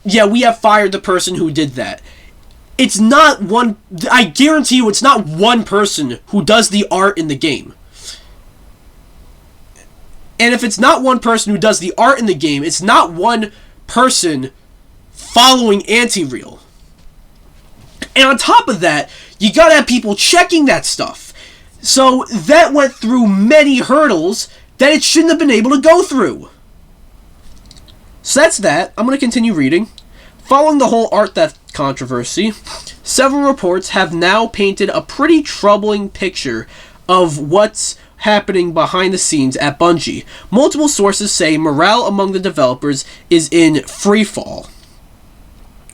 Speaker 1: yeah, we have fired the person who did that. It's not one... I guarantee you it's not one person who does the art in the game. And if it's not one person who does the art in the game, it's not one person following Anti-Real. And on top of that, you gotta have people checking that stuff. So that went through many hurdles that it shouldn't have been able to go through. So that's that. I'm gonna continue reading. Following the whole art theft controversy, several reports have now painted a pretty troubling picture of what's happening behind the scenes at Bungie. Multiple sources say morale among the developers is in freefall,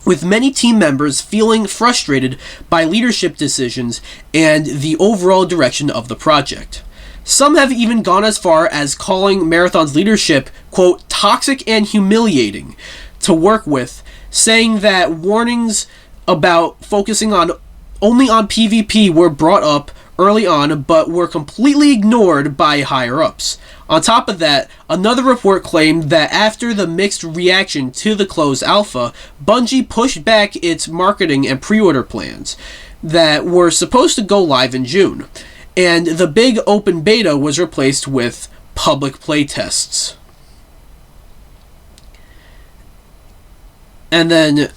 Speaker 1: with many team members feeling frustrated by leadership decisions and the overall direction of the project. Some have even gone as far as calling Marathon's leadership, quote, toxic and humiliating to work with, saying that warnings about focusing only on PvP were brought up early on, but were completely ignored by higher-ups. On top of that, another report claimed that after the mixed reaction to the closed alpha, Bungie pushed back its marketing and pre-order plans that were supposed to go live in June, and the big open beta was replaced with public playtests. And then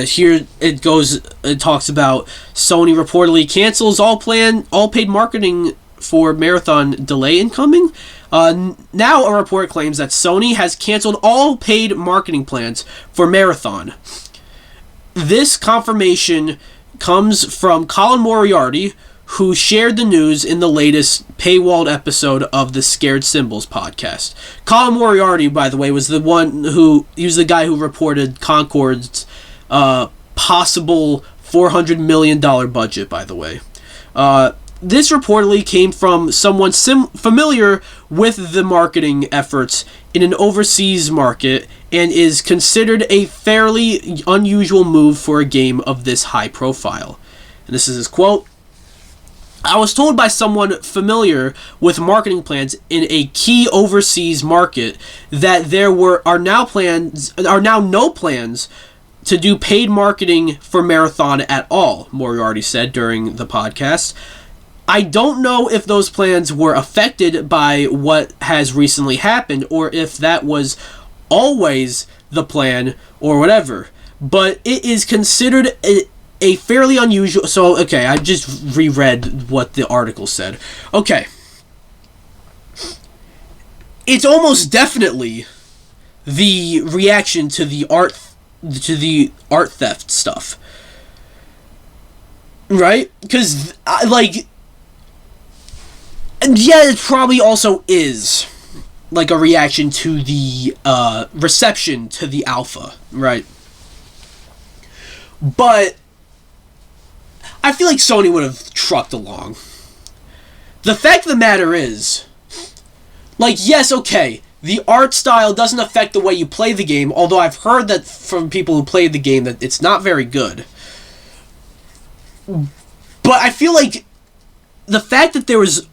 Speaker 1: here it goes. It talks about Sony reportedly cancels all paid marketing for Marathon delay incoming. Now a report claims that Sony has canceled all paid marketing plans for Marathon. This confirmation comes from Colin Moriarty, who shared the news in the latest paywalled episode of the Scared Symbols podcast. Colin Moriarty, by the way, was the guy who reported Concord's possible $400 million budget, by the way. This reportedly came from someone familiar with the marketing efforts in an overseas market and is considered a fairly unusual move for a game of this high profile. And this is his quote. I was told by someone familiar with marketing plans in a key overseas market that there are now no plans to do paid marketing for Marathon at all, Moriarty said during the podcast. I don't know if those plans were affected by what has recently happened or if that was always the plan or whatever, but it is considered a fairly unusual... So, okay, I just reread what the article said. Okay. It's almost definitely the reaction to the art theft stuff. Right? Because, yeah, it probably also is, a reaction to the reception to the alpha, right? But I feel like Sony would have trucked along. The fact of the matter is, yes, okay, the art style doesn't affect the way you play the game, although I've heard that from people who played the game that it's not very good. But I feel like the fact that there was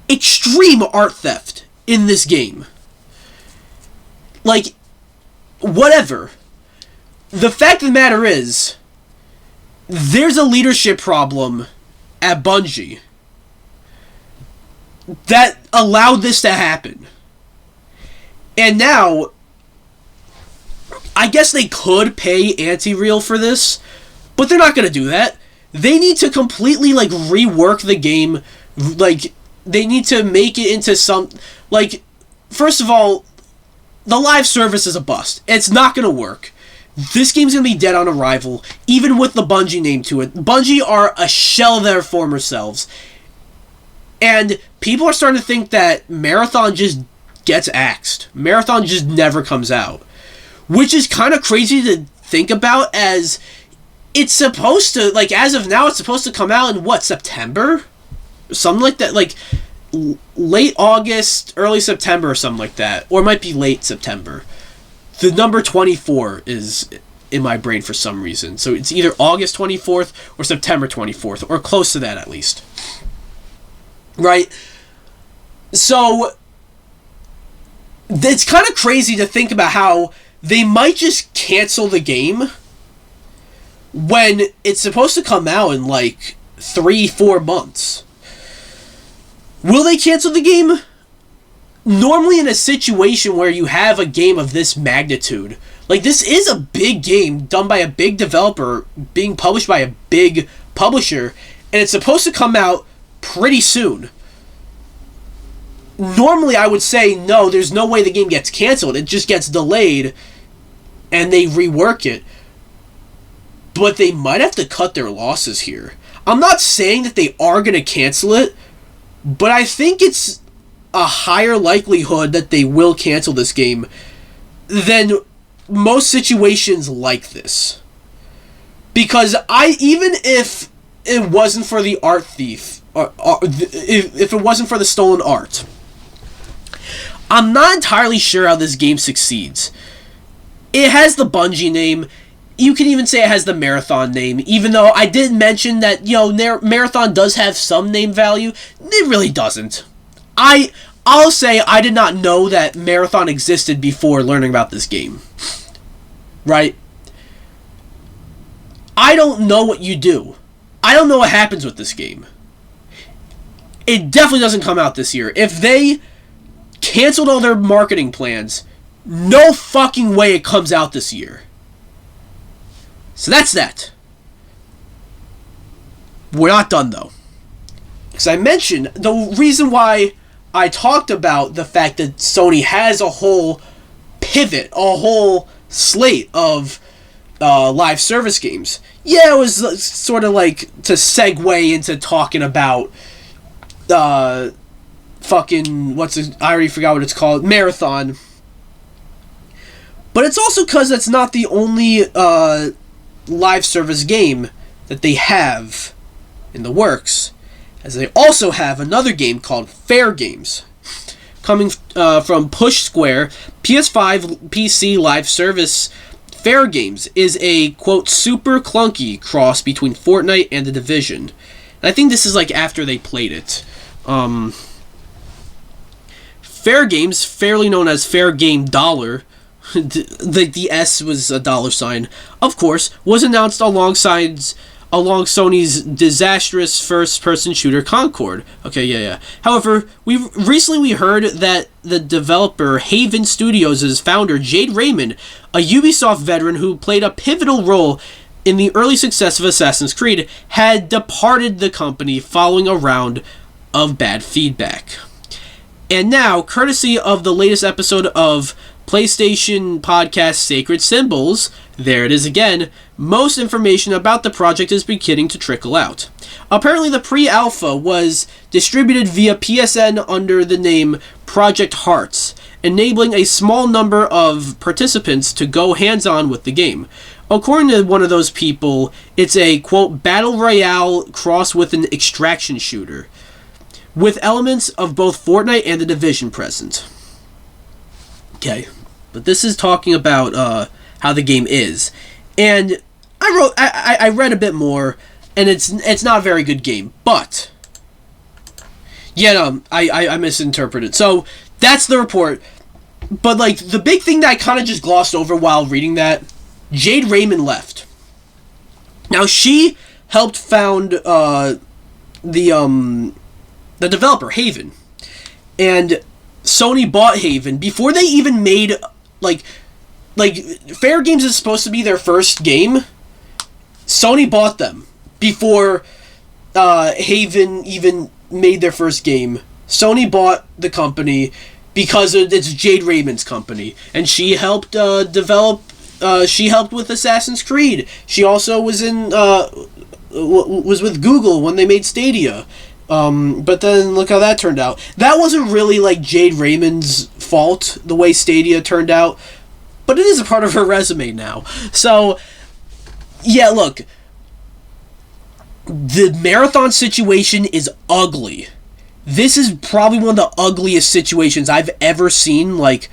Speaker 1: extreme art theft in this game, whatever. The fact of the matter is, there's a leadership problem at Bungie that allowed this to happen. And now, I guess they could pay Anti-Real for this, but they're not going to do that. They need to completely, rework the game. They need to make it into some... first of all, the live service is a bust. It's not going to work. This game's going to be dead on arrival, even with the Bungie name to it. Bungie are a shell of their former selves. And people are starting to think that Marathon just gets axed. Marathon just never comes out. Which is kind of crazy to think about, as it's supposed to, as of now, it's supposed to come out in, September? Something like that, late August, early September or something like that. Or it might be late September. The number 24 is in my brain for some reason. So it's either August 24th or September 24th, or close to that at least. Right? So it's kind of crazy to think about how they might just cancel the game when it's supposed to come out in 3-4 months. Will they cancel the game? Normally in a situation where you have a game of this magnitude, this is a big game done by a big developer being published by a big publisher, and it's supposed to come out pretty soon. Normally I would say, no, there's no way the game gets canceled. It just gets delayed, and they rework it. But they might have to cut their losses here. I'm not saying that they are going to cancel it, but I think it's a higher likelihood that they will cancel this game than most situations like this. Because even if it wasn't for the art thief, or if it wasn't for the stolen art, I'm not entirely sure how this game succeeds. It has the Bungie name. you can even say it has the Marathon name, even though I did mention that, Marathon does have some name value. It really doesn't. I'll say I did not know that Marathon existed before learning about this game. Right? I don't know what you do. I don't know what happens with this game. It definitely doesn't come out this year. If they canceled all their marketing plans, no fucking way it comes out this year. So that's that. We're not done, though. Because I mentioned, the reason why I talked about the fact that Sony has a whole pivot, a whole slate of live service games. Yeah, it was sort of like to segue into talking about I already forgot what it's called, Marathon. But it's also because that's not the only live service game that they have in the works, as they also have another game called Fairgames, coming from Push Square. PS5 PC live service Fairgames is a, quote, super clunky cross between Fortnite and The Division. And I think this is like after they played it. Fairgames, fairly known as Fair Game Dollar, the S was a dollar sign, of course, was announced along Sony's disastrous first-person shooter Concord. Okay, yeah. However, we recently heard that the developer Haven Studios' founder Jade Raymond, a Ubisoft veteran who played a pivotal role in the early success of Assassin's Creed, had departed the company following a round of bad feedback. And now, courtesy of the latest episode of PlayStation podcast Sacred Symbols, there it is again, most information about the project is beginning to trickle out. Apparently the pre-alpha was distributed via PSN under the name Project Hearts, enabling a small number of participants to go hands-on with the game. According to one of those people, it's a, quote, battle royale cross with an extraction shooter, with elements of both Fortnite and The Division present. Okay, but this is talking about how the game is, and I read a bit more, and it's not a very good game, but yeah, I misinterpreted. So that's the report, but like the big thing that I kind of just glossed over while reading that, Jade Raymond left. Now she helped found the developer Haven, and Sony bought Haven before they even made like Fairgames is supposed to be their first game. Sony bought them before Haven even made their first game. Sony bought the company because it's Jade Raymond's company, and she helped develop. She helped with Assassin's Creed. She also was was with Google when they made Stadia. But then look how that turned out. That wasn't really like Jade Raymond's fault, the way Stadia turned out, but it is a part of her resume now. So, yeah, look, the Marathon situation is ugly. This is probably one of the ugliest situations I've ever seen, like,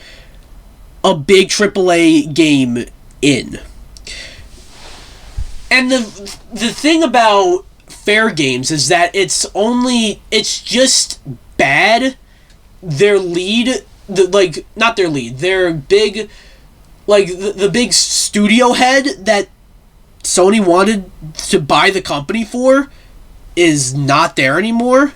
Speaker 1: a big AAA game in. And the thing about Fairgames is that it's just bad. Their lead, their big, like, the big studio head that Sony wanted to buy the company for is not there anymore.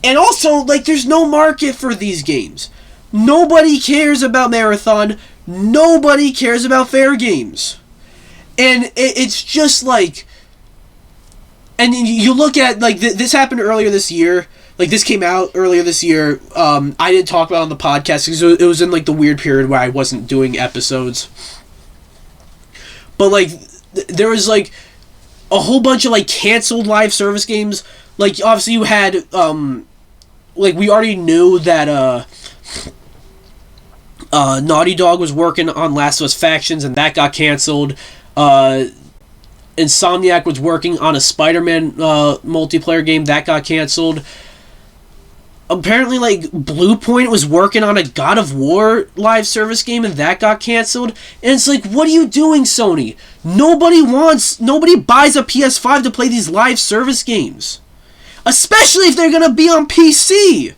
Speaker 1: And also, like, there's no market for these games. Nobody cares about Marathon. Nobody cares about Fairgames. And it's just like... And you look at, like, this happened earlier this year. Like, this came out earlier this year. I didn't talk about it on the podcast because it was in, like, the weird period where I wasn't doing episodes. But, like, there was, like, a whole bunch of, like, canceled live service games. Like, obviously you had, like, we already knew that, Naughty Dog was working on Last of Us Factions, and that got canceled. Insomniac was working on a Spider-Man multiplayer game, that got canceled. apparently, like, Bluepoint was working on a God of War live service game and that got canceled. And it's like, what are you doing, Sony? Nobody buys a PS5 to play these live service games. Especially if they're gonna be on PC.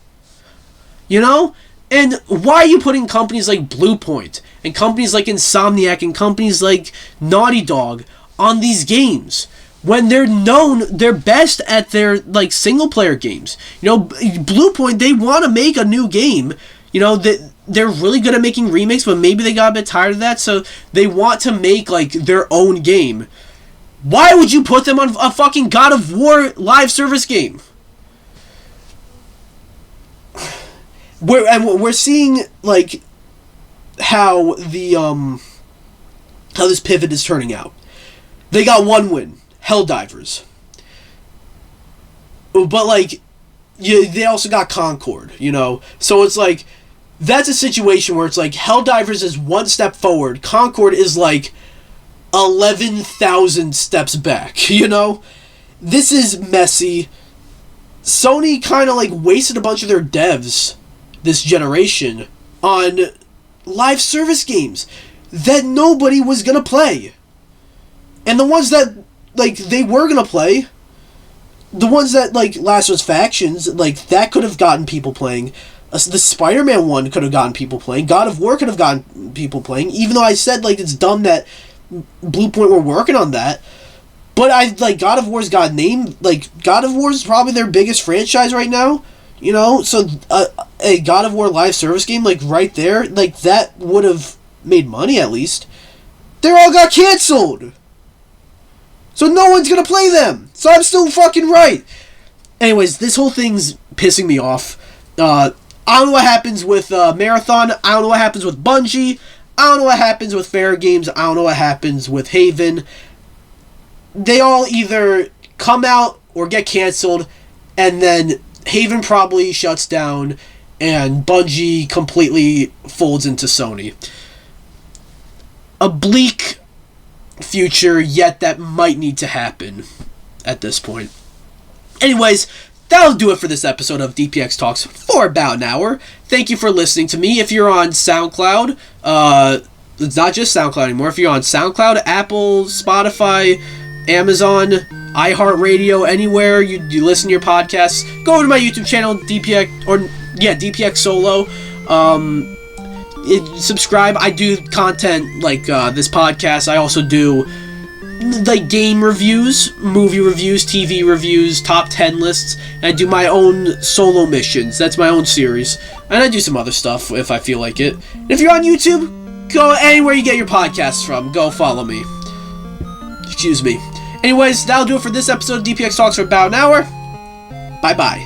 Speaker 1: You know? And why are you putting companies like Bluepoint and companies like Insomniac and companies like Naughty Dog on these games when they're best at their, like, single player games? You know, Bluepoint, they want to make a new game. You know, they're really good at making remakes, but maybe they got a bit tired of that, so they want to make, like, their own game. Why would you put them on a fucking God of War live service game? We're seeing, like, how this pivot is turning out. They got one win, Helldivers. But, like, they also got Concord, you know? So it's like, that's a situation where it's like, Helldivers is one step forward, Concord is like 11,000 steps back, you know? This is messy. Sony kind of, like, wasted a bunch of their devs this generation on live service games that nobody was gonna play. And the ones that, like, they were gonna play, the ones that, like, Last of Us Factions, like, that could have gotten people playing. The Spider-Man one could have gotten people playing. God of War could have gotten people playing, even though I said, like, it's dumb that Bluepoint were working on that. But God of War's got named, like, God of War is probably their biggest franchise right now. You know, so a God of War live service game, like, right there, like, that would have made money at least. They all got canceled! So no one's gonna play them! So I'm still fucking right! Anyways, this whole thing's pissing me off. I don't know what happens with Marathon, I don't know what happens with Bungie, I don't know what happens with Fairgames, I don't know what happens with Haven. They all either come out or get canceled, and then Haven probably shuts down, and Bungie completely folds into Sony. A bleak future, yet that might need to happen at this point. Anyways, that'll do it for this episode of DPX Talks for about an hour. Thank you for listening to me. If you're on SoundCloud, it's not just SoundCloud anymore. If you're on SoundCloud, Apple, Spotify, Amazon, iHeartRadio, anywhere you listen to your podcasts, go over to my YouTube channel, DPX Solo. Subscribe. I do content like this podcast. I also do, like, game reviews, movie reviews, TV reviews, top 10 lists, and I do my own solo missions. That's my own series. And I do some other stuff if I feel like it. And if you're on YouTube, go anywhere you get your podcasts from. Go follow me. Excuse me. Anyways, that'll do it for this episode of DPX Talks for about an hour. Bye-bye.